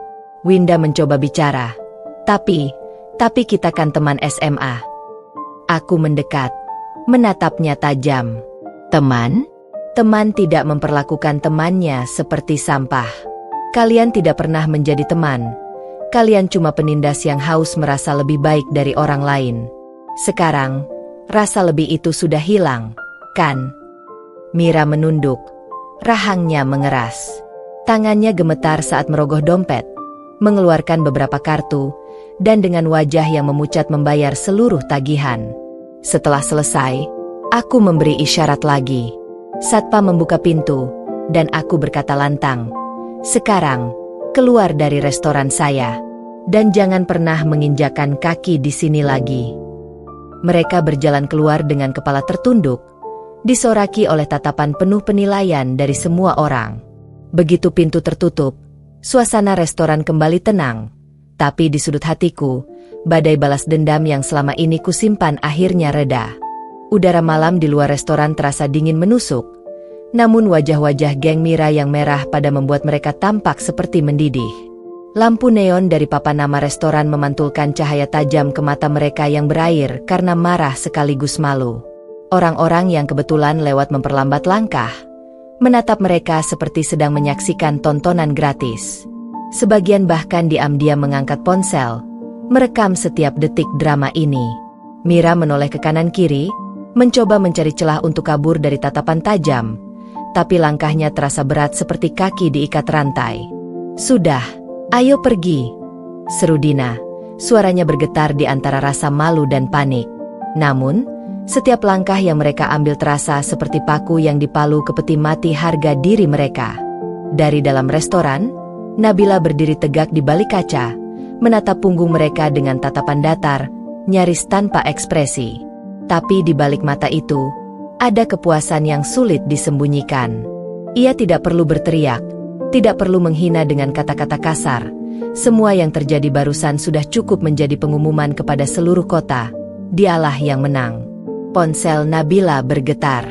Winda mencoba bicara. Tapi kita kan teman SMA. Aku mendekat, menatapnya tajam. Teman? Teman tidak memperlakukan temannya seperti sampah. Kalian tidak pernah menjadi teman. Kalian cuma penindas yang haus merasa lebih baik dari orang lain. Sekarang, rasa lebih itu sudah hilang, kan? Mira menunduk. Rahangnya mengeras. Tangannya gemetar saat merogoh dompet, mengeluarkan beberapa kartu, dan dengan wajah yang memucat membayar seluruh tagihan. Setelah selesai, aku memberi isyarat lagi. Satpam membuka pintu, dan aku berkata lantang, "Sekarang, keluar dari restoran saya, dan jangan pernah menginjakan kaki di sini lagi." Mereka berjalan keluar dengan kepala tertunduk, disoraki oleh tatapan penuh penilaian dari semua orang. Begitu pintu tertutup, suasana restoran kembali tenang, tapi di sudut hatiku, badai balas dendam yang selama ini kusimpan akhirnya reda. Udara malam di luar restoran terasa dingin menusuk, namun wajah-wajah geng Mira yang merah pada membuat mereka tampak seperti mendidih. Lampu neon dari papan nama restoran memantulkan cahaya tajam ke mata mereka yang berair karena marah sekaligus malu. Orang-orang yang kebetulan lewat memperlambat langkah, menatap mereka seperti sedang menyaksikan tontonan gratis. Sebagian bahkan diam-diam mengangkat ponsel, merekam setiap detik drama ini. Mira menoleh ke kanan-kiri, mencoba mencari celah untuk kabur dari tatapan tajam, tapi langkahnya terasa berat seperti kaki diikat rantai. "Sudah, ayo pergi," seru Dina. Suaranya bergetar di antara rasa malu dan panik. Namun, setiap langkah yang mereka ambil terasa seperti paku yang dipalu ke peti mati harga diri mereka. Dari dalam restoran, Nabila berdiri tegak di balik kaca, menatap punggung mereka dengan tatapan datar, nyaris tanpa ekspresi. Tapi di balik mata itu, ada kepuasan yang sulit disembunyikan. Ia tidak perlu berteriak, tidak perlu menghina dengan kata-kata kasar. Semua yang terjadi barusan sudah cukup menjadi pengumuman kepada seluruh kota. Dialah yang menang. Ponsel Nabila bergetar.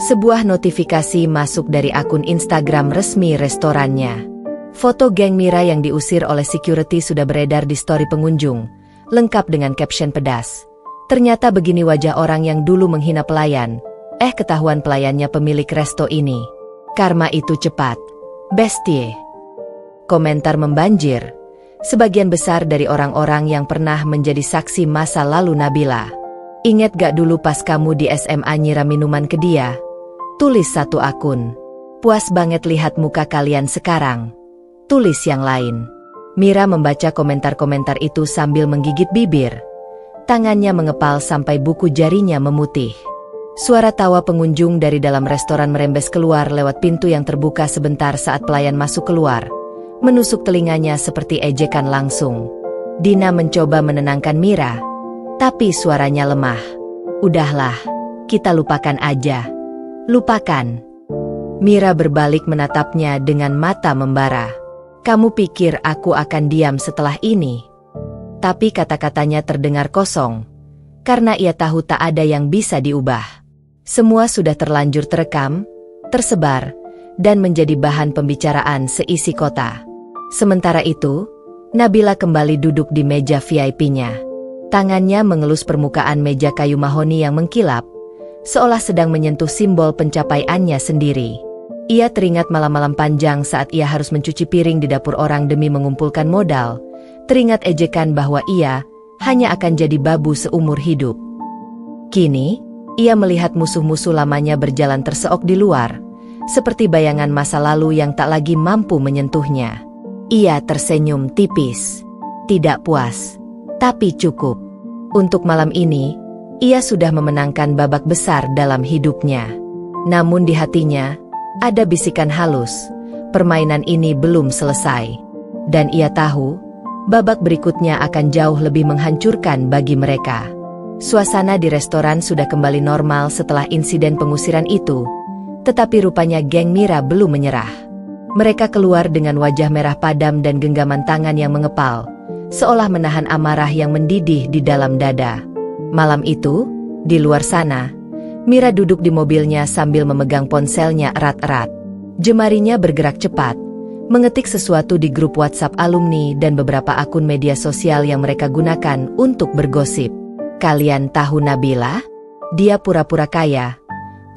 Sebuah notifikasi masuk dari akun Instagram resmi restorannya. Foto geng Mira yang diusir oleh security sudah beredar di story pengunjung, lengkap dengan caption pedas. "Ternyata begini wajah orang yang dulu menghina pelayan. Ketahuan pelayannya pemilik resto ini. Karma itu cepat. Bestie." Komentar membanjir. Sebagian besar dari orang-orang yang pernah menjadi saksi masa lalu Nabila. "Ingat gak dulu pas kamu di SMA nyiram minuman ke dia?" Tulis satu akun. "Puas banget lihat muka kalian sekarang." Tulis yang lain. Mira membaca komentar-komentar itu sambil menggigit bibir. Tangannya mengepal sampai buku jarinya memutih. Suara tawa pengunjung dari dalam restoran merembes keluar lewat pintu yang terbuka sebentar saat pelayan masuk keluar, menusuk telinganya seperti ejekan langsung. Dina mencoba menenangkan Mira, tapi suaranya lemah. "Udahlah, kita lupakan aja." "Lupakan?" Mira berbalik menatapnya dengan mata membara. "Kamu pikir aku akan diam setelah ini?" Tapi kata-katanya terdengar kosong, karena ia tahu tak ada yang bisa diubah. Semua sudah terlanjur terekam, tersebar, dan menjadi bahan pembicaraan seisi kota. Sementara itu, Nabila kembali duduk di meja VIP-nya. Tangannya mengelus permukaan meja kayu mahoni yang mengkilap, seolah sedang menyentuh simbol pencapaiannya sendiri. Ia teringat malam-malam panjang saat ia harus mencuci piring di dapur orang demi mengumpulkan modal, teringat ejekan bahwa ia hanya akan jadi babu seumur hidup. Kini, ia melihat musuh-musuh lamanya berjalan terseok di luar, seperti bayangan masa lalu yang tak lagi mampu menyentuhnya. Ia tersenyum tipis. Tidak puas, tapi cukup. Untuk malam ini, ia sudah memenangkan babak besar dalam hidupnya. Namun di hatinya, ada bisikan halus, permainan ini belum selesai. Dan ia tahu, babak berikutnya akan jauh lebih menghancurkan bagi mereka. Suasana di restoran sudah kembali normal setelah insiden pengusiran itu, tetapi rupanya geng Mira belum menyerah. Mereka keluar dengan wajah merah padam dan genggaman tangan yang mengepal, seolah menahan amarah yang mendidih di dalam dada. Malam itu, di luar sana, Mira duduk di mobilnya sambil memegang ponselnya erat-erat. Jemarinya bergerak cepat, mengetik sesuatu di grup WhatsApp alumni dan beberapa akun media sosial yang mereka gunakan untuk bergosip. Kalian tahu Nabila? Dia pura-pura kaya,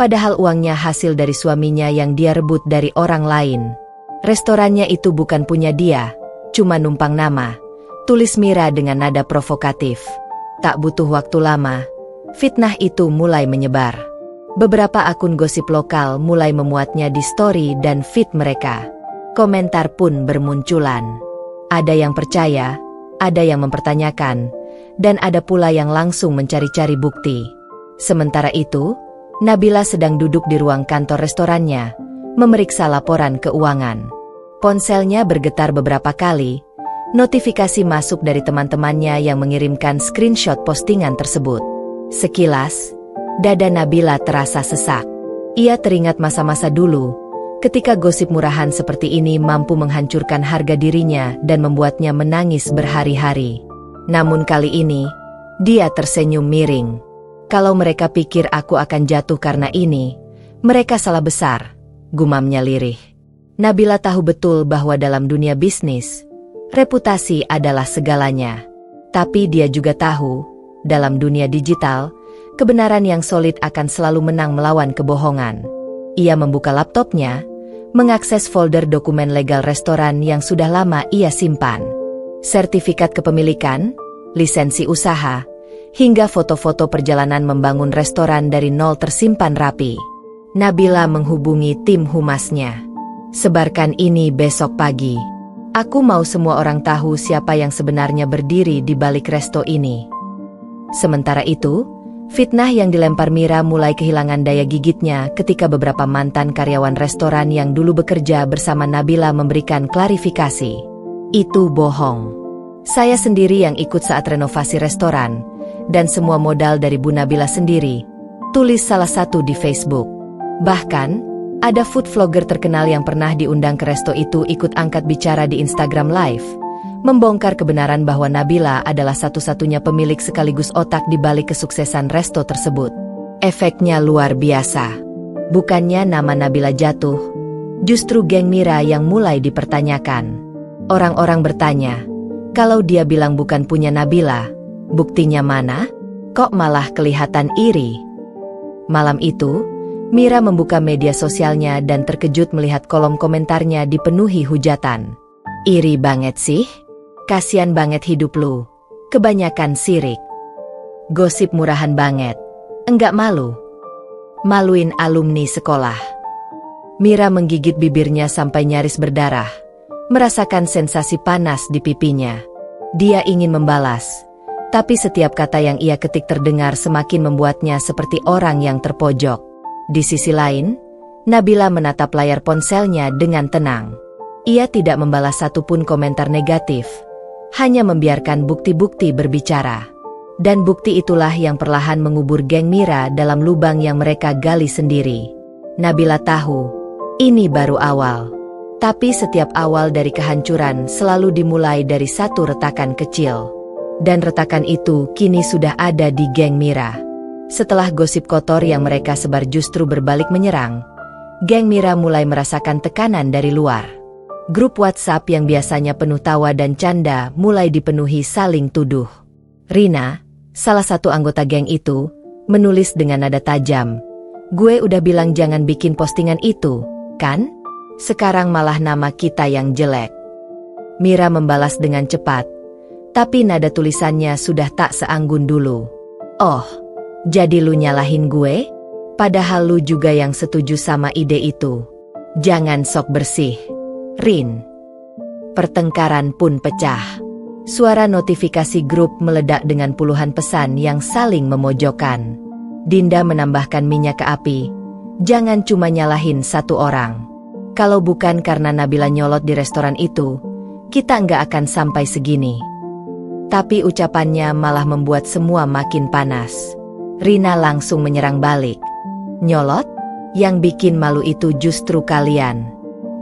padahal uangnya hasil dari suaminya yang dia rebut dari orang lain. Restorannya itu bukan punya dia, cuma numpang nama, tulis Mira dengan nada provokatif. Tak butuh waktu lama, fitnah itu mulai menyebar. Beberapa akun gosip lokal mulai memuatnya di story dan feed mereka. Komentar pun bermunculan. Ada yang percaya, ada yang mempertanyakan, dan ada pula yang langsung mencari-cari bukti. Sementara itu, Nabila sedang duduk di ruang kantor restorannya, memeriksa laporan keuangan. Ponselnya bergetar beberapa kali, notifikasi masuk dari teman-temannya yang mengirimkan screenshot postingan tersebut. Sekilas, dada Nabila terasa sesak. Ia teringat masa-masa dulu, ketika gosip murahan seperti ini mampu menghancurkan harga dirinya dan membuatnya menangis berhari-hari. Namun kali ini, dia tersenyum miring. Kalau mereka pikir aku akan jatuh karena ini, mereka salah besar, gumamnya lirih. Nabila tahu betul bahwa dalam dunia bisnis, reputasi adalah segalanya. Tapi dia juga tahu, dalam dunia digital, kebenaran yang solid akan selalu menang melawan kebohongan. Ia membuka laptopnya, mengakses folder dokumen legal restoran yang sudah lama ia simpan. Sertifikat kepemilikan, lisensi usaha, hingga foto-foto perjalanan membangun restoran dari nol tersimpan rapi. Nabila menghubungi tim humasnya. Sebarkan ini besok pagi. Aku mau semua orang tahu siapa yang sebenarnya berdiri di balik resto ini. Sementara itu, fitnah yang dilempar Mira mulai kehilangan daya gigitnya ketika beberapa mantan karyawan restoran yang dulu bekerja bersama Nabila memberikan klarifikasi. Itu bohong. Saya sendiri yang ikut saat renovasi restoran, dan semua modal dari Bu Nabila sendiri, tulis salah satu di Facebook. Bahkan, ada food vlogger terkenal yang pernah diundang ke resto itu ikut angkat bicara di Instagram Live, membongkar kebenaran bahwa Nabila adalah satu-satunya pemilik sekaligus otak di balik kesuksesan resto tersebut. Efeknya luar biasa. Bukannya nama Nabila jatuh, justru geng Mira yang mulai dipertanyakan. Orang-orang bertanya, kalau dia bilang bukan punya Nabila, buktinya mana? Kok malah kelihatan iri? Malam itu, Mira membuka media sosialnya dan terkejut melihat kolom komentarnya dipenuhi hujatan. Iri banget sih? Kasian banget hidup lu. Kebanyakan sirik. Gosip murahan banget. Enggak malu? Maluin alumni sekolah. Mira menggigit bibirnya sampai nyaris berdarah, merasakan sensasi panas di pipinya. Dia ingin membalas, tapi setiap kata yang ia ketik terdengar semakin membuatnya seperti orang yang terpojok. Di sisi lain, Nabila menatap layar ponselnya dengan tenang. Ia tidak membalas satupun komentar negatif, hanya membiarkan bukti-bukti berbicara. Dan bukti itulah yang perlahan mengubur geng Mira dalam lubang yang mereka gali sendiri. Nabila tahu, ini baru awal. Tapi setiap awal dari kehancuran selalu dimulai dari satu retakan kecil. Dan retakan itu kini sudah ada di geng Mira. Setelah gosip kotor yang mereka sebar justru berbalik menyerang, geng Mira mulai merasakan tekanan dari luar. Grup WhatsApp yang biasanya penuh tawa dan canda mulai dipenuhi saling tuduh. Rina, salah satu anggota geng itu, menulis dengan nada tajam, "Gue udah bilang jangan bikin postingan itu, kan? Sekarang malah nama kita yang jelek." Mira membalas dengan cepat, tapi nada tulisannya sudah tak seanggun dulu. "Oh, jadi lu nyalahin gue? Padahal lu juga yang setuju sama ide itu. Jangan sok bersih, Rin." Pertengkaran pun pecah. Suara notifikasi grup meledak dengan puluhan pesan yang saling memojokkan. Dinda menambahkan minyak ke api, "Jangan cuma nyalahin satu orang. Kalau bukan karena Nabila nyolot di restoran itu, kita nggak akan sampai segini. Tapi ucapannya malah membuat semua makin panas. Rina langsung menyerang balik. Nyolot? Yang bikin malu itu justru kalian.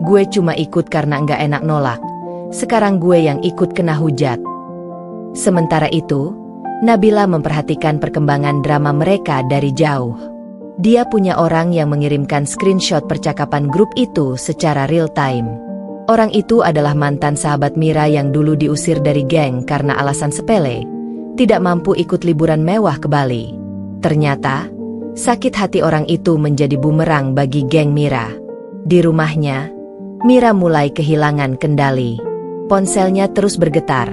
Gue cuma ikut karena nggak enak nolak. Sekarang gue yang ikut kena hujat. Sementara itu, Nabila memperhatikan perkembangan drama mereka dari jauh. Dia punya orang yang mengirimkan screenshot percakapan grup itu secara real time. Orang itu adalah mantan sahabat Mira yang dulu diusir dari geng karena alasan sepele, tidak mampu ikut liburan mewah ke Bali. Ternyata, sakit hati orang itu menjadi bumerang bagi geng Mira. Di rumahnya, Mira mulai kehilangan kendali. Ponselnya terus bergetar,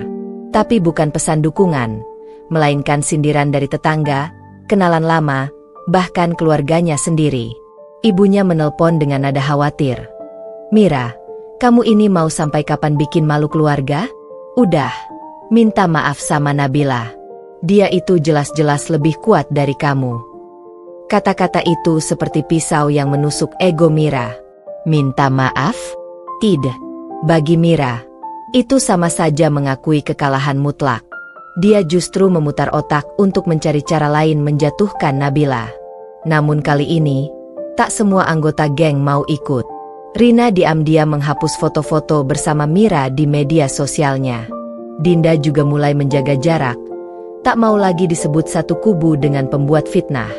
tapi bukan pesan dukungan, melainkan sindiran dari tetangga, kenalan lama, bahkan keluarganya sendiri. Ibunya menelpon dengan nada khawatir. "Mira, kamu ini mau sampai kapan bikin malu keluarga? Udah, minta maaf sama Nabila. Dia itu jelas-jelas lebih kuat dari kamu." Kata-kata itu seperti pisau yang menusuk ego Mira. Minta maaf? Tidak. Bagi Mira, itu sama saja mengakui kekalahan mutlak. Dia justru memutar otak untuk mencari cara lain menjatuhkan Nabila. Namun kali ini, tak semua anggota geng mau ikut. Rina diam-diam menghapus foto-foto bersama Mira di media sosialnya. Dinda juga mulai menjaga jarak, tak mau lagi disebut satu kubu dengan pembuat fitnah.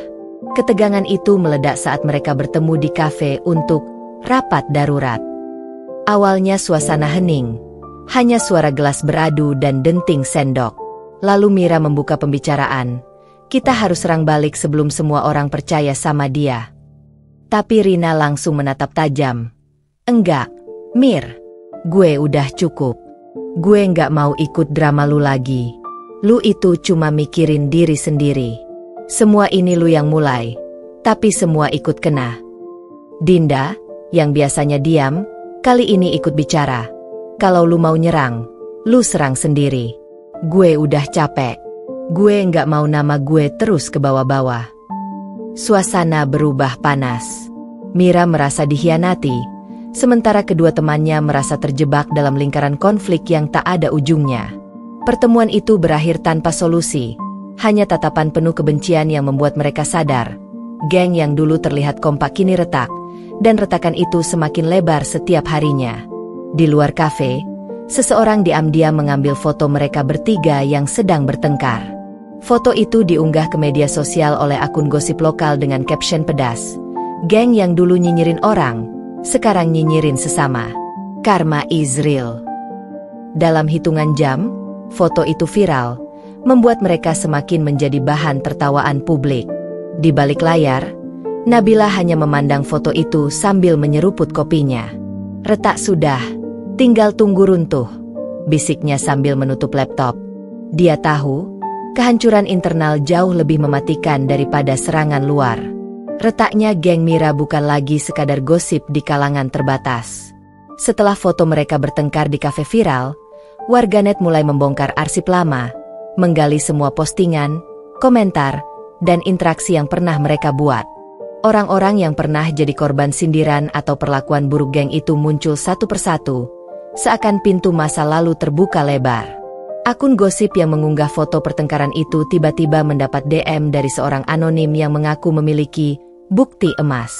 Ketegangan itu meledak saat mereka bertemu di kafe untuk rapat darurat. Awalnya suasana hening, hanya suara gelas beradu dan denting sendok. Lalu Mira membuka pembicaraan, "Kita harus serang balik sebelum semua orang percaya sama dia." Tapi Rina langsung menatap tajam. "Enggak, Mir. Gue udah cukup. Gue nggak mau ikut drama lu lagi. Lu itu cuma mikirin diri sendiri. Semua ini lu yang mulai, tapi semua ikut kena." Dinda, yang biasanya diam, kali ini ikut bicara. "Kalau lu mau nyerang, lu serang sendiri. Gue udah capek. Gue nggak mau nama gue terus ke bawah-bawah." Suasana berubah panas. Mira merasa dikhianati, sementara kedua temannya merasa terjebak dalam lingkaran konflik yang tak ada ujungnya. Pertemuan itu berakhir tanpa solusi, hanya tatapan penuh kebencian yang membuat mereka sadar. Geng yang dulu terlihat kompak kini retak, dan retakan itu semakin lebar setiap harinya. Di luar kafe, seseorang diam-diam mengambil foto mereka bertiga yang sedang bertengkar. Foto itu diunggah ke media sosial oleh akun gosip lokal dengan caption pedas. "Geng yang dulu nyinyirin orang, sekarang nyinyirin sesama. Karma is real." Dalam hitungan jam, foto itu viral, membuat mereka semakin menjadi bahan tertawaan publik. Di balik layar, Nabila hanya memandang foto itu sambil menyeruput kopinya. "Retak sudah, tinggal tunggu runtuh," bisiknya sambil menutup laptop. Dia tahu, kehancuran internal jauh lebih mematikan daripada serangan luar. Retaknya geng Mira bukan lagi sekadar gosip di kalangan terbatas. Setelah foto mereka bertengkar di kafe viral, warganet mulai membongkar arsip lama, menggali semua postingan, komentar, dan interaksi yang pernah mereka buat. Orang-orang yang pernah jadi korban sindiran atau perlakuan buruk geng itu muncul satu persatu, seakan pintu masa lalu terbuka lebar. Akun gosip yang mengunggah foto pertengkaran itu tiba-tiba mendapat DM dari seorang anonim yang mengaku memiliki bukti emas.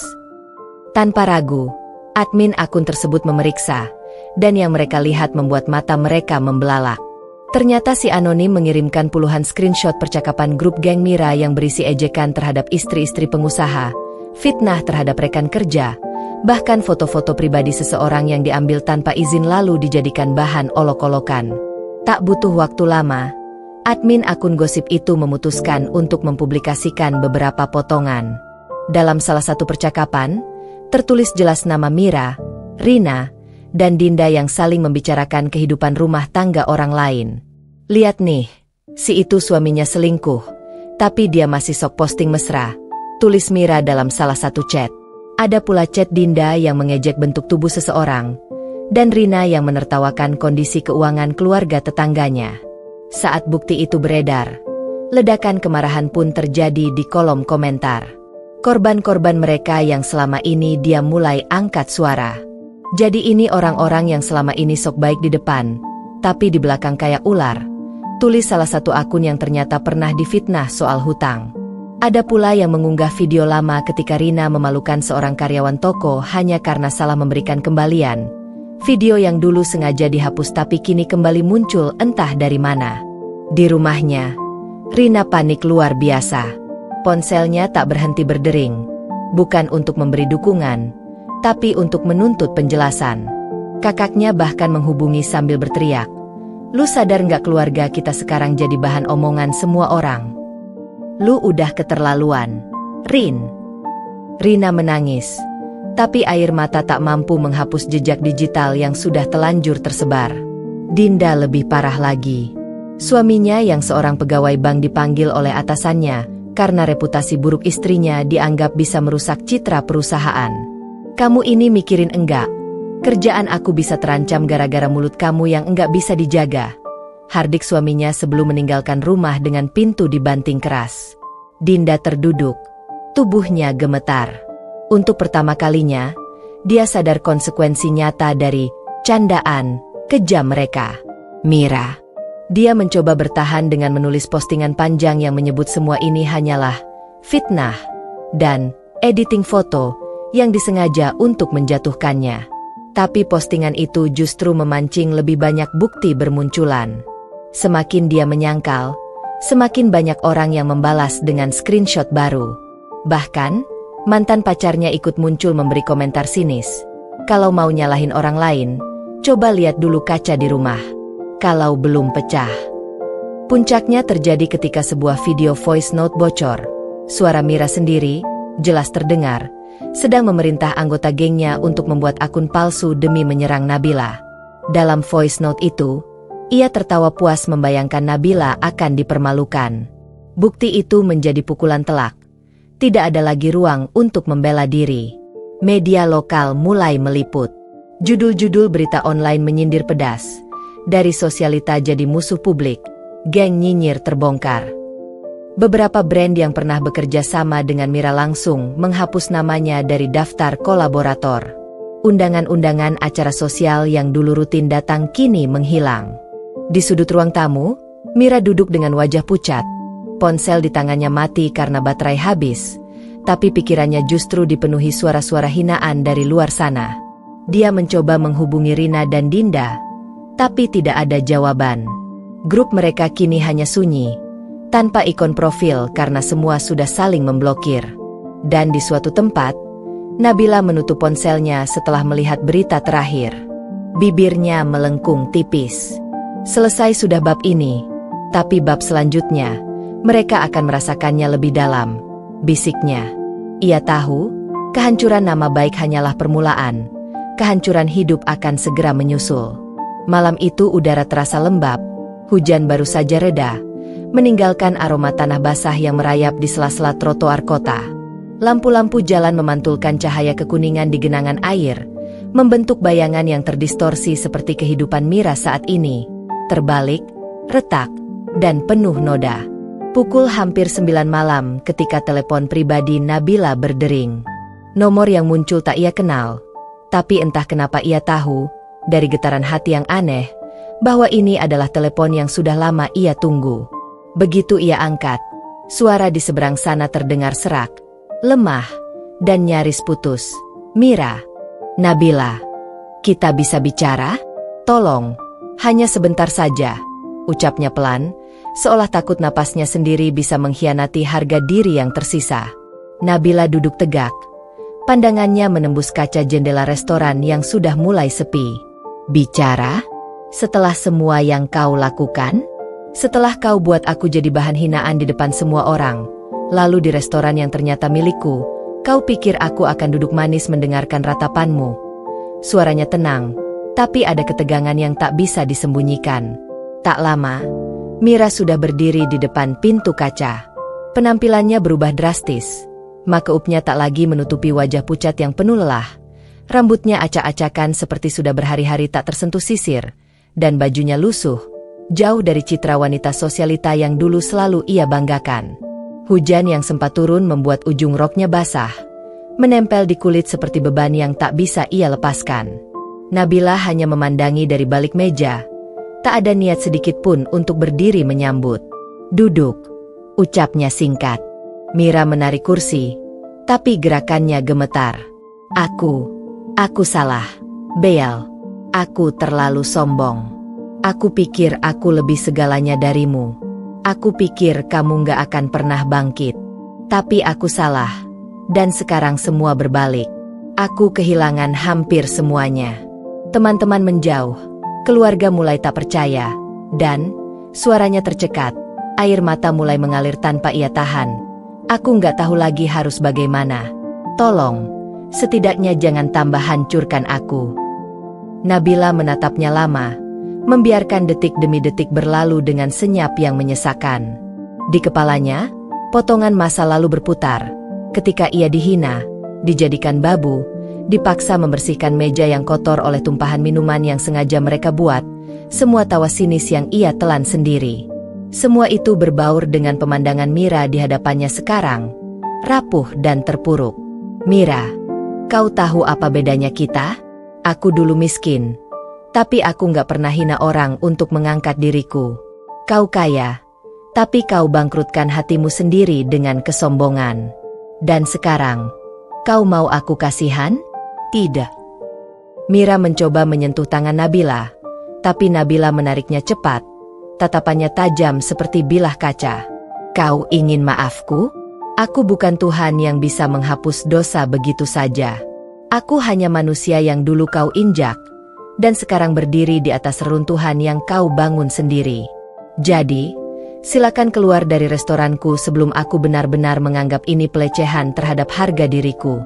Tanpa ragu, admin akun tersebut memeriksa, dan yang mereka lihat membuat mata mereka membelalak. Ternyata si anonim mengirimkan puluhan screenshot percakapan grup geng Mira yang berisi ejekan terhadap istri-istri pengusaha, fitnah terhadap rekan kerja, bahkan foto-foto pribadi seseorang yang diambil tanpa izin lalu dijadikan bahan olok-olokan. Tak butuh waktu lama, admin akun gosip itu memutuskan untuk mempublikasikan beberapa potongan. Dalam salah satu percakapan, tertulis jelas nama Mira, Rina, dan Dinda yang saling membicarakan kehidupan rumah tangga orang lain. "Lihat nih, si itu suaminya selingkuh, tapi dia masih sok posting mesra," tulis Mira dalam salah satu chat. Ada pula chat Dinda yang mengejek bentuk tubuh seseorang, dan Rina yang menertawakan kondisi keuangan keluarga tetangganya. Saat bukti itu beredar, ledakan kemarahan pun terjadi di kolom komentar. Korban-korban mereka yang selama ini dia mulai angkat suara. Jadi ini orang-orang yang selama ini sok baik di depan, tapi di belakang kayak ular. Tulis salah satu akun yang ternyata pernah difitnah soal hutang. Ada pula yang mengunggah video lama ketika Rina memalukan seorang karyawan toko hanya karena salah memberikan kembalian. Video yang dulu sengaja dihapus tapi kini kembali muncul entah dari mana. Di rumahnya, Rina panik luar biasa. Ponselnya tak berhenti berdering, bukan untuk memberi dukungan, tapi untuk menuntut penjelasan. Kakaknya bahkan menghubungi sambil berteriak, "Lu sadar nggak keluarga kita sekarang jadi bahan omongan semua orang? Lu udah keterlaluan, Rin." Rina menangis, tapi air mata tak mampu menghapus jejak digital yang sudah telanjur tersebar. Dinda lebih parah lagi. Suaminya yang seorang pegawai bank dipanggil oleh atasannya karena reputasi buruk istrinya dianggap bisa merusak citra perusahaan. "Kamu ini mikirin enggak? Kerjaan aku bisa terancam gara-gara mulut kamu yang enggak bisa dijaga," hardik suaminya sebelum meninggalkan rumah dengan pintu dibanting keras. Dinda terduduk, tubuhnya gemetar. Untuk pertama kalinya, dia sadar konsekuensi nyata dari candaan kejam mereka. Mira. Dia mencoba bertahan dengan menulis postingan panjang yang menyebut semua ini hanyalah fitnah dan editing foto yang disengaja untuk menjatuhkannya. Tapi postingan itu justru memancing lebih banyak bukti bermunculan. Semakin dia menyangkal, semakin banyak orang yang membalas dengan screenshot baru. Bahkan, mantan pacarnya ikut muncul memberi komentar sinis. "Kalau mau nyalahin orang lain, coba lihat dulu kaca di rumah. Kalau belum pecah." Puncaknya terjadi ketika sebuah video voice note bocor. Suara Mira sendiri, jelas terdengar, sedang memerintah anggota gengnya untuk membuat akun palsu demi menyerang Nabila. Dalam voice note itu, ia tertawa puas membayangkan Nabila akan dipermalukan. Bukti itu menjadi pukulan telak. Tidak ada lagi ruang untuk membela diri. Media lokal mulai meliput. Judul-judul berita online menyindir pedas. Dari sosialita jadi musuh publik, geng nyinyir terbongkar. Beberapa brand yang pernah bekerja sama dengan Mira langsung menghapus namanya dari daftar kolaborator. Undangan-undangan acara sosial yang dulu rutin datang kini menghilang. Di sudut ruang tamu, Mira duduk dengan wajah pucat. Ponsel di tangannya mati karena baterai habis, tapi pikirannya justru dipenuhi suara-suara hinaan dari luar sana. Dia mencoba menghubungi Rina dan Dinda, tapi tidak ada jawaban. Grup mereka kini hanya sunyi, tanpa ikon profil karena semua sudah saling memblokir. Dan di suatu tempat, Nabila menutup ponselnya setelah melihat berita terakhir. Bibirnya melengkung tipis. Selesai sudah bab ini, tapi bab selanjutnya, mereka akan merasakannya lebih dalam, bisiknya. Ia tahu, kehancuran nama baik hanyalah permulaan, kehancuran hidup akan segera menyusul. Malam itu udara terasa lembab, hujan baru saja reda, meninggalkan aroma tanah basah yang merayap di sela-sela trotoar kota. Lampu-lampu jalan memantulkan cahaya kekuningan di genangan air, membentuk bayangan yang terdistorsi seperti kehidupan Mira saat ini, terbalik, retak, dan penuh noda. Pukul hampir 9 malam ketika telepon pribadi Nabila berdering. Nomor yang muncul tak ia kenal, tapi entah kenapa ia tahu, dari getaran hati yang aneh, bahwa ini adalah telepon yang sudah lama ia tunggu. Begitu ia angkat, suara di seberang sana terdengar serak, lemah, dan nyaris putus. "Mira." "Nabila, kita bisa bicara? Tolong, hanya sebentar saja," ucapnya pelan, seolah takut napasnya sendiri bisa mengkhianati harga diri yang tersisa. Nabila duduk tegak. Pandangannya menembus kaca jendela restoran yang sudah mulai sepi. "Bicara? Setelah semua yang kau lakukan? Setelah kau buat aku jadi bahan hinaan di depan semua orang, lalu di restoran yang ternyata milikku, kau pikir aku akan duduk manis mendengarkan ratapanmu?" Suaranya tenang, tapi ada ketegangan yang tak bisa disembunyikan. Tak lama, Mira sudah berdiri di depan pintu kaca. Penampilannya berubah drastis. Makeupnya tak lagi menutupi wajah pucat yang penuh lelah. Rambutnya acak-acakan seperti sudah berhari-hari tak tersentuh sisir, dan bajunya lusuh, jauh dari citra wanita sosialita yang dulu selalu ia banggakan. Hujan yang sempat turun membuat ujung roknya basah, menempel di kulit seperti beban yang tak bisa ia lepaskan. Nabila hanya memandangi dari balik meja. Tak ada niat sedikit pun untuk berdiri menyambut. "Duduk," ucapnya singkat. Mira menarik kursi, tapi gerakannya gemetar. Aku salah, Bel. Aku terlalu sombong. Aku pikir aku lebih segalanya darimu. Aku pikir kamu gak akan pernah bangkit. Tapi aku salah. Dan sekarang semua berbalik. Aku kehilangan hampir semuanya." Teman-teman menjauh. Keluarga mulai tak percaya. Dan suaranya tercekat. Air mata mulai mengalir tanpa ia tahan. "Aku gak tahu lagi harus bagaimana. Tolong, setidaknya jangan tambah hancurkan aku." Nabila menatapnya lama, membiarkan detik demi detik berlalu dengan senyap yang menyesakan. Di kepalanya, potongan masa lalu berputar. Ketika ia dihina, dijadikan babu, dipaksa membersihkan meja yang kotor oleh tumpahan minuman yang sengaja mereka buat, semua tawa sinis yang ia telan sendiri. Semua itu berbaur dengan pemandangan Mira di hadapannya sekarang, rapuh dan terpuruk. "Mira, kau tahu apa bedanya kita? Aku dulu miskin, tapi aku gak pernah hina orang untuk mengangkat diriku. Kau kaya, tapi kau bangkrutkan hatimu sendiri dengan kesombongan. Dan sekarang, kau mau aku kasihan? Tidak." Mira mencoba menyentuh tangan Nabila, tapi Nabila menariknya cepat. Tatapannya tajam seperti bilah kaca. "Kau ingin maafku? Aku bukan Tuhan yang bisa menghapus dosa begitu saja. Aku hanya manusia yang dulu kau injak, dan sekarang berdiri di atas reruntuhan yang kau bangun sendiri. Jadi, silakan keluar dari restoranku sebelum aku benar-benar menganggap ini pelecehan terhadap harga diriku."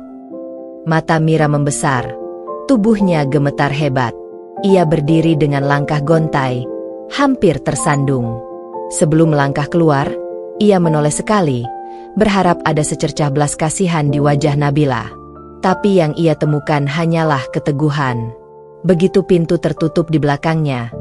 Mata Mira membesar, tubuhnya gemetar hebat. Ia berdiri dengan langkah gontai, hampir tersandung. Sebelum melangkah keluar, ia menoleh sekali, berharap ada secercah belas kasihan di wajah Nabila. Tapi yang ia temukan hanyalah keteguhan. Begitu pintu tertutup di belakangnya,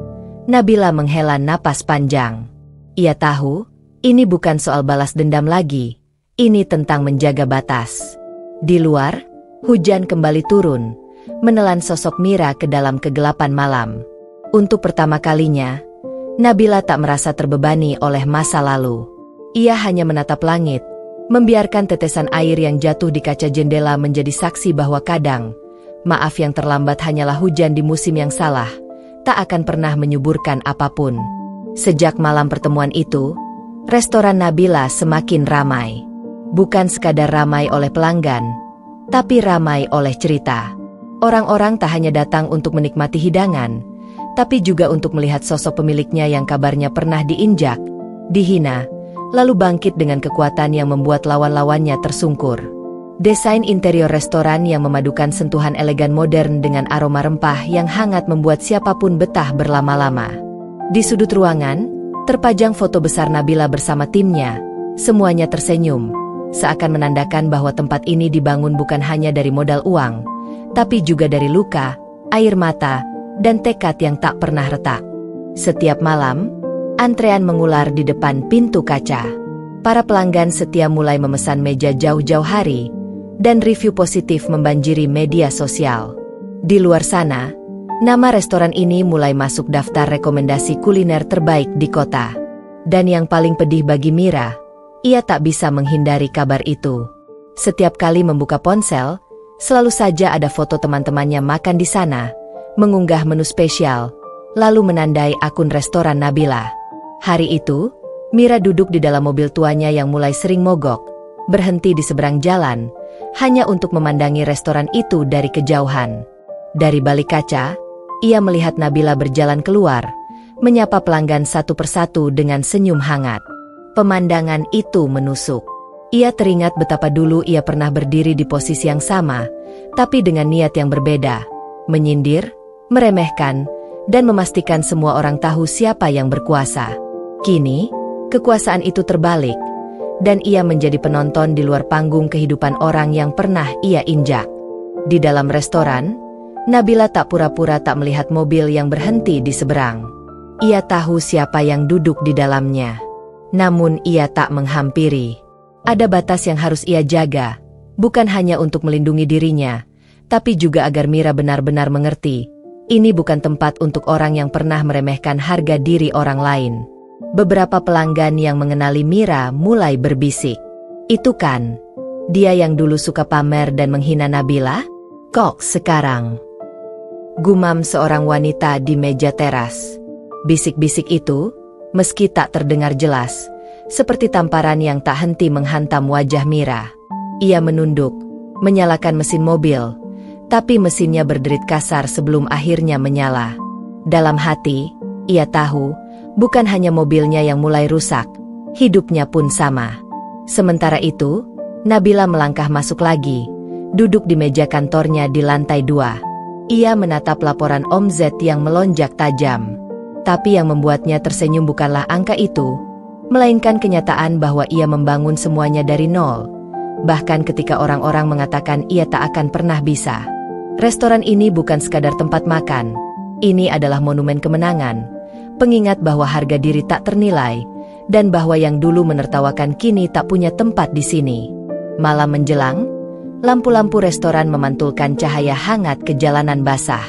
Nabila menghela napas panjang. Ia tahu, ini bukan soal balas dendam lagi, ini tentang menjaga batas. Di luar, hujan kembali turun, menelan sosok Mira ke dalam kegelapan malam. Untuk pertama kalinya, Nabila tak merasa terbebani oleh masa lalu. Ia hanya menatap langit, membiarkan tetesan air yang jatuh di kaca jendela menjadi saksi bahwa kadang, maaf yang terlambat hanyalah hujan di musim yang salah, tak akan pernah menyuburkan apapun. Sejak malam pertemuan itu, restoran Nabila semakin ramai. Bukan sekadar ramai oleh pelanggan, tapi ramai oleh cerita. Orang-orang tak hanya datang untuk menikmati hidangan, tapi juga untuk melihat sosok pemiliknya yang kabarnya pernah diinjak, dihina, lalu bangkit dengan kekuatan yang membuat lawan-lawannya tersungkur. Desain interior restoran yang memadukan sentuhan elegan modern dengan aroma rempah yang hangat membuat siapapun betah berlama-lama. Di sudut ruangan, terpajang foto besar Nabila bersama timnya. Semuanya tersenyum, seakan menandakan bahwa tempat ini dibangun bukan hanya dari modal uang, tapi juga dari luka, air mata, dan tekad yang tak pernah retak. Setiap malam, antrean mengular di depan pintu kaca. Para pelanggan setia mulai memesan meja jauh-jauh hari, dan review positif membanjiri media sosial. Di luar sana, nama restoran ini mulai masuk daftar rekomendasi kuliner terbaik di kota. Dan yang paling pedih bagi Mira, ia tak bisa menghindari kabar itu. Setiap kali membuka ponsel, selalu saja ada foto teman-temannya makan di sana, mengunggah menu spesial, lalu menandai akun restoran Nabila. Hari itu, Mira duduk di dalam mobil tuanya yang mulai sering mogok, berhenti di seberang jalan, hanya untuk memandangi restoran itu dari kejauhan. Dari balik kaca, ia melihat Nabila berjalan keluar, menyapa pelanggan satu persatu dengan senyum hangat. Pemandangan itu menusuk. Ia teringat betapa dulu ia pernah berdiri di posisi yang sama, tapi dengan niat yang berbeda, menyindir, meremehkan, dan memastikan semua orang tahu siapa yang berkuasa. Kini, kekuasaan itu terbalik, dan ia menjadi penonton di luar panggung kehidupan orang yang pernah ia injak. Di dalam restoran, Nabila tak pura-pura tak melihat mobil yang berhenti di seberang. Ia tahu siapa yang duduk di dalamnya. Namun ia tak menghampiri. Ada batas yang harus ia jaga, bukan hanya untuk melindungi dirinya, tapi juga agar Mira benar-benar mengerti Ini bukan tempat untuk orang yang pernah meremehkan harga diri orang lain. Beberapa pelanggan yang mengenali Mira mulai berbisik. Itu kan, dia yang dulu suka pamer dan menghina Nabila? Kok sekarang? Gumam seorang wanita di meja teras. Bisik-bisik itu, meski tak terdengar jelas, seperti tamparan yang tak henti menghantam wajah Mira. Ia menunduk, menyalakan mesin mobil, tapi mesinnya berderit kasar sebelum akhirnya menyala. Dalam hati, ia tahu, bukan hanya mobilnya yang mulai rusak, hidupnya pun sama. Sementara itu, Nabila melangkah masuk lagi, duduk di meja kantornya di lantai 2. Ia menatap laporan omzet yang melonjak tajam. Tapi yang membuatnya tersenyum bukanlah angka itu, melainkan kenyataan bahwa ia membangun semuanya dari nol. Bahkan ketika orang-orang mengatakan ia tak akan pernah bisa. Restoran ini bukan sekadar tempat makan. Ini adalah monumen kemenangan, pengingat bahwa harga diri tak ternilai, dan bahwa yang dulu menertawakan kini tak punya tempat di sini. Malam menjelang, lampu-lampu restoran memantulkan cahaya hangat ke jalanan basah.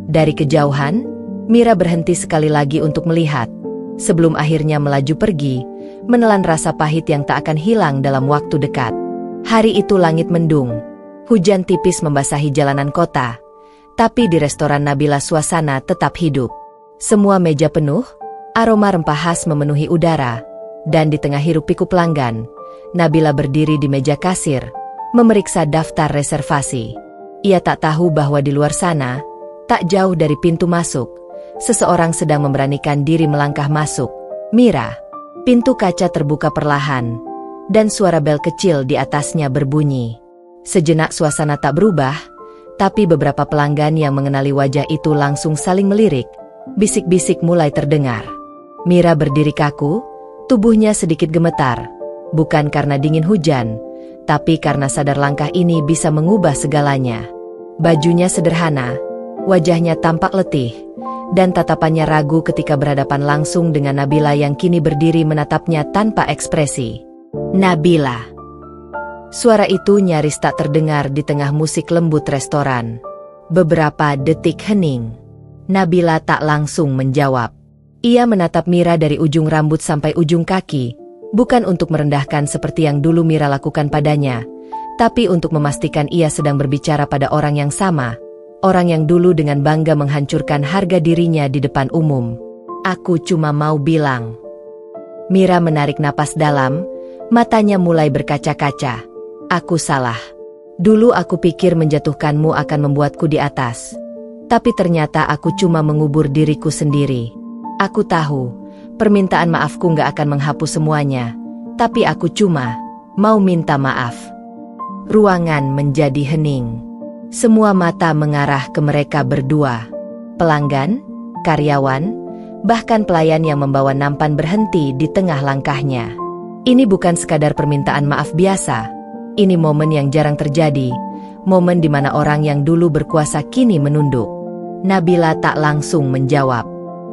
Dari kejauhan, Mira berhenti sekali lagi untuk melihat, sebelum akhirnya melaju pergi, menelan rasa pahit yang tak akan hilang dalam waktu dekat. Hari itu langit mendung, hujan tipis membasahi jalanan kota, tapi di restoran Nabila suasana tetap hidup. Semua meja penuh, aroma rempah khas memenuhi udara, dan di tengah hiruk-pikuk pelanggan, Nabila berdiri di meja kasir, memeriksa daftar reservasi. Ia tak tahu bahwa di luar sana, tak jauh dari pintu masuk, seseorang sedang memberanikan diri melangkah masuk. Mira. Pintu kaca terbuka perlahan, dan suara bel kecil di atasnya berbunyi. Sejenak suasana tak berubah, tapi beberapa pelanggan yang mengenali wajah itu langsung saling melirik. Bisik-bisik mulai terdengar. Mira berdiri kaku, tubuhnya sedikit gemetar, bukan karena dingin hujan, tapi karena sadar langkah ini bisa mengubah segalanya. Bajunya sederhana, wajahnya tampak letih, dan tatapannya ragu ketika berhadapan langsung dengan Nabila yang kini berdiri menatapnya tanpa ekspresi. Nabila. Suara itu nyaris tak terdengar di tengah musik lembut restoran. Beberapa detik hening. Nabila tak langsung menjawab. Ia menatap Mira dari ujung rambut sampai ujung kaki, bukan untuk merendahkan seperti yang dulu Mira lakukan padanya, tapi untuk memastikan ia sedang berbicara pada orang yang sama, orang yang dulu dengan bangga menghancurkan harga dirinya di depan umum. Aku cuma mau bilang. Mira menarik napas dalam, matanya mulai berkaca-kaca. Aku salah. Dulu aku pikir menjatuhkanmu akan membuatku di atas. Tapi ternyata aku cuma mengubur diriku sendiri. Aku tahu, permintaan maafku gak akan menghapus semuanya, tapi aku cuma mau minta maaf. Ruangan menjadi hening. Semua mata mengarah ke mereka berdua. Pelanggan, karyawan, bahkan pelayan yang membawa nampan berhenti di tengah langkahnya. Ini bukan sekadar permintaan maaf biasa. Ini momen yang jarang terjadi, momen di mana orang yang dulu berkuasa kini menunduk. Nabila tak langsung menjawab.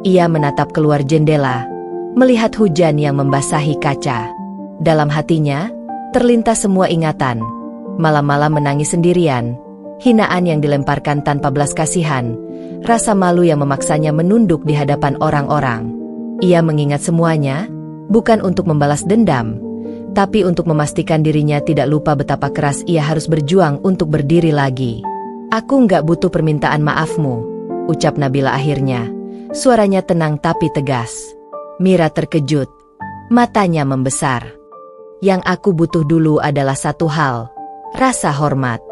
Ia menatap keluar jendela, melihat hujan yang membasahi kaca. Dalam hatinya, terlintas semua ingatan. Malam-malam menangis sendirian, hinaan yang dilemparkan tanpa belas kasihan, rasa malu yang memaksanya menunduk di hadapan orang-orang. Ia mengingat semuanya, bukan untuk membalas dendam, tapi untuk memastikan dirinya tidak lupa betapa keras ia harus berjuang untuk berdiri lagi. Aku nggak butuh permintaan maafmu, ucap Nabila akhirnya. Suaranya tenang tapi tegas. Mira terkejut. Matanya membesar. Yang aku butuh dulu adalah satu hal. Rasa hormat.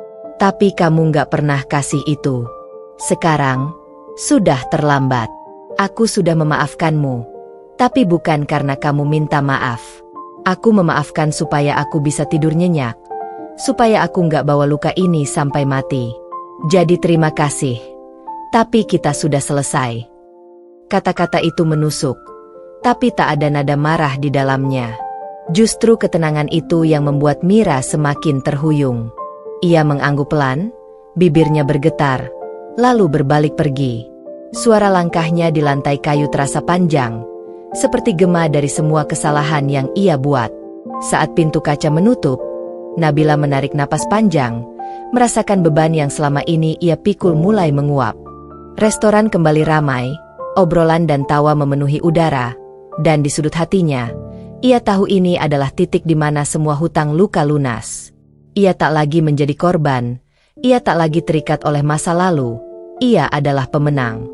Tapi kamu nggak pernah kasih itu. Sekarang, sudah terlambat. Aku sudah memaafkanmu. Tapi bukan karena kamu minta maaf. Aku memaafkan supaya aku bisa tidur nyenyak. Supaya aku nggak bawa luka ini sampai mati. Jadi terima kasih. Tapi kita sudah selesai. Kata-kata itu menusuk, tapi tak ada nada marah di dalamnya. Justru ketenangan itu yang membuat Mira semakin terhuyung. Ia mengangguk pelan, bibirnya bergetar, lalu berbalik pergi. Suara langkahnya di lantai kayu terasa panjang, seperti gema dari semua kesalahan yang ia buat. Saat pintu kaca menutup, Nabila menarik napas panjang, merasakan beban yang selama ini ia pikul mulai menguap. Restoran kembali ramai, obrolan dan tawa memenuhi udara, dan di sudut hatinya, ia tahu ini adalah titik di mana semua hutang luka lunas. Ia tak lagi menjadi korban, ia tak lagi terikat oleh masa lalu, ia adalah pemenang.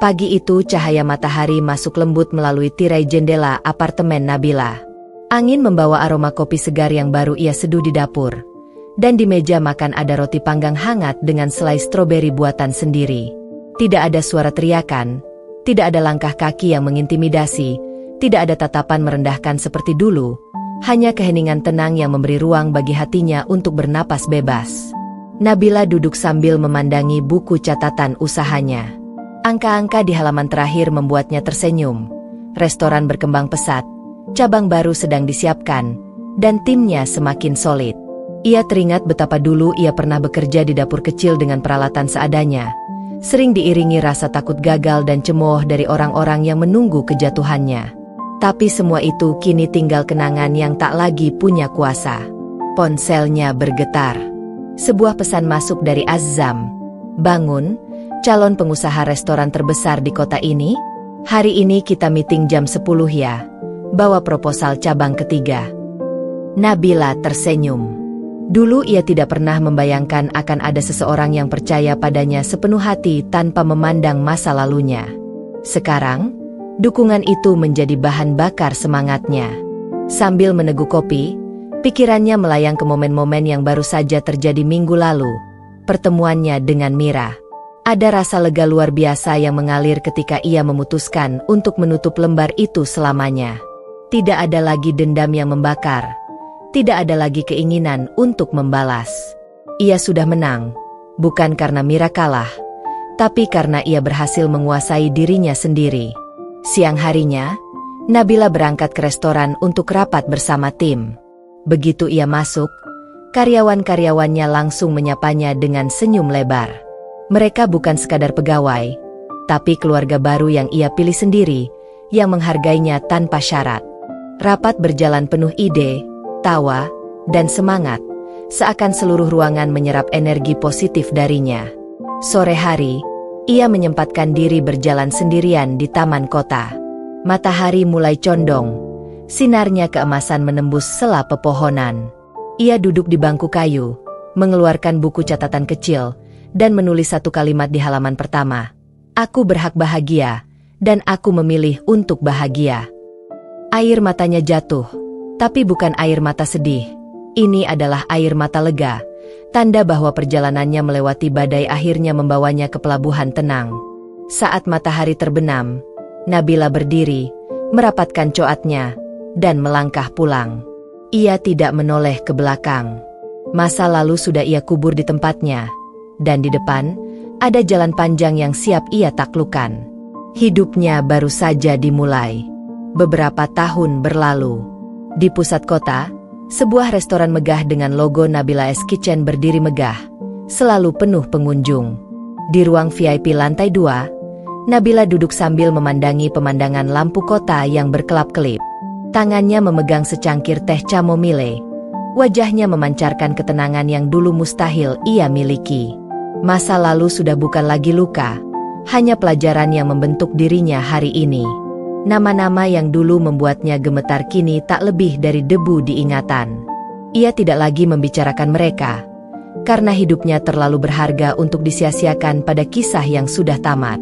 Pagi itu cahaya matahari masuk lembut melalui tirai jendela apartemen Nabila. Angin membawa aroma kopi segar yang baru ia seduh di dapur. Dan di meja makan ada roti panggang hangat dengan selai stroberi buatan sendiri. Tidak ada suara teriakan, tidak ada langkah kaki yang mengintimidasi, tidak ada tatapan merendahkan seperti dulu, hanya keheningan tenang yang memberi ruang bagi hatinya untuk bernapas bebas. Nabila duduk sambil memandangi buku catatan usahanya. Angka-angka di halaman terakhir membuatnya tersenyum. Restoran berkembang pesat, cabang baru sedang disiapkan, dan timnya semakin solid. Ia teringat betapa dulu ia pernah bekerja di dapur kecil dengan peralatan seadanya, sering diiringi rasa takut gagal dan cemooh dari orang-orang yang menunggu kejatuhannya. Tapi semua itu kini tinggal kenangan yang tak lagi punya kuasa. Ponselnya bergetar. Sebuah pesan masuk dari Azam. "Bangun, calon pengusaha restoran terbesar di kota ini. Hari ini kita meeting jam 10 ya. Bawa proposal cabang ketiga." Nabila tersenyum. Dulu ia tidak pernah membayangkan akan ada seseorang yang percaya padanya sepenuh hati tanpa memandang masa lalunya. Sekarang, dukungan itu menjadi bahan bakar semangatnya. Sambil meneguk kopi, pikirannya melayang ke momen-momen yang baru saja terjadi minggu lalu, pertemuannya dengan Mira. Ada rasa lega luar biasa yang mengalir ketika ia memutuskan untuk menutup lembar itu selamanya. Tidak ada lagi dendam yang membakar. Tidak ada lagi keinginan untuk membalas. Ia sudah menang, bukan karena Mira kalah, tapi karena ia berhasil menguasai dirinya sendiri. Siang harinya, Nabila berangkat ke restoran untuk rapat bersama tim. Begitu ia masuk, karyawan-karyawannya langsung menyapanya dengan senyum lebar. Mereka bukan sekadar pegawai, tapi keluarga baru yang ia pilih sendiri, yang menghargainya tanpa syarat. Rapat berjalan penuh ide, tawa, dan semangat, seakan seluruh ruangan menyerap energi positif darinya. Sore hari, ia menyempatkan diri berjalan sendirian di taman kota. Matahari mulai condong, sinarnya keemasan menembus sela pepohonan. Ia duduk di bangku kayu, mengeluarkan buku catatan kecil, dan menulis satu kalimat di halaman pertama. "Aku berhak bahagia, dan aku memilih untuk bahagia." Air matanya jatuh. Tapi bukan air mata sedih. Ini adalah air mata lega, tanda bahwa perjalanannya melewati badai akhirnya membawanya ke pelabuhan tenang. Saat matahari terbenam, Nabila berdiri, merapatkan coatnya, dan melangkah pulang. Ia tidak menoleh ke belakang. Masa lalu sudah ia kubur di tempatnya, dan di depan, ada jalan panjang yang siap ia taklukkan. Hidupnya baru saja dimulai. Beberapa tahun berlalu. Di pusat kota, sebuah restoran megah dengan logo Nabila S Kitchen berdiri megah, selalu penuh pengunjung. Di ruang VIP lantai 2, Nabila duduk sambil memandangi pemandangan lampu kota yang berkelap-kelip. Tangannya memegang secangkir teh chamomile. Wajahnya memancarkan ketenangan yang dulu mustahil ia miliki. Masa lalu sudah bukan lagi luka, hanya pelajaran yang membentuk dirinya hari ini. Nama-nama yang dulu membuatnya gemetar kini tak lebih dari debu di ingatan. Ia tidak lagi membicarakan mereka, karena hidupnya terlalu berharga untuk disia-siakan pada kisah yang sudah tamat.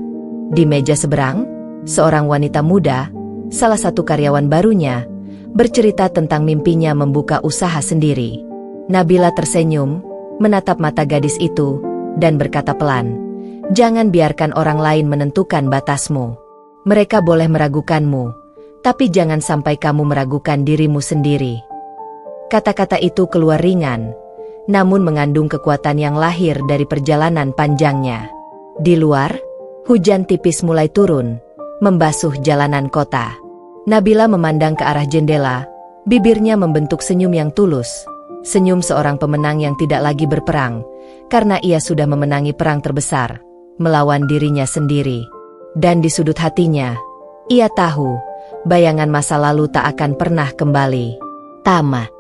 Di meja seberang, seorang wanita muda, salah satu karyawan barunya, bercerita tentang mimpinya membuka usaha sendiri. Nabila tersenyum, menatap mata gadis itu, dan berkata pelan, "Jangan biarkan orang lain menentukan batasmu. Mereka boleh meragukanmu, tapi jangan sampai kamu meragukan dirimu sendiri." Kata-kata itu keluar ringan, namun mengandung kekuatan yang lahir dari perjalanan panjangnya. Di luar, hujan tipis mulai turun, membasuh jalanan kota. Nabila memandang ke arah jendela, bibirnya membentuk senyum yang tulus. Senyum seorang pemenang yang tidak lagi berperang, karena ia sudah memenangi perang terbesar, melawan dirinya sendiri. Dan di sudut hatinya, ia tahu, bayangan masa lalu tak akan pernah kembali. Tamat.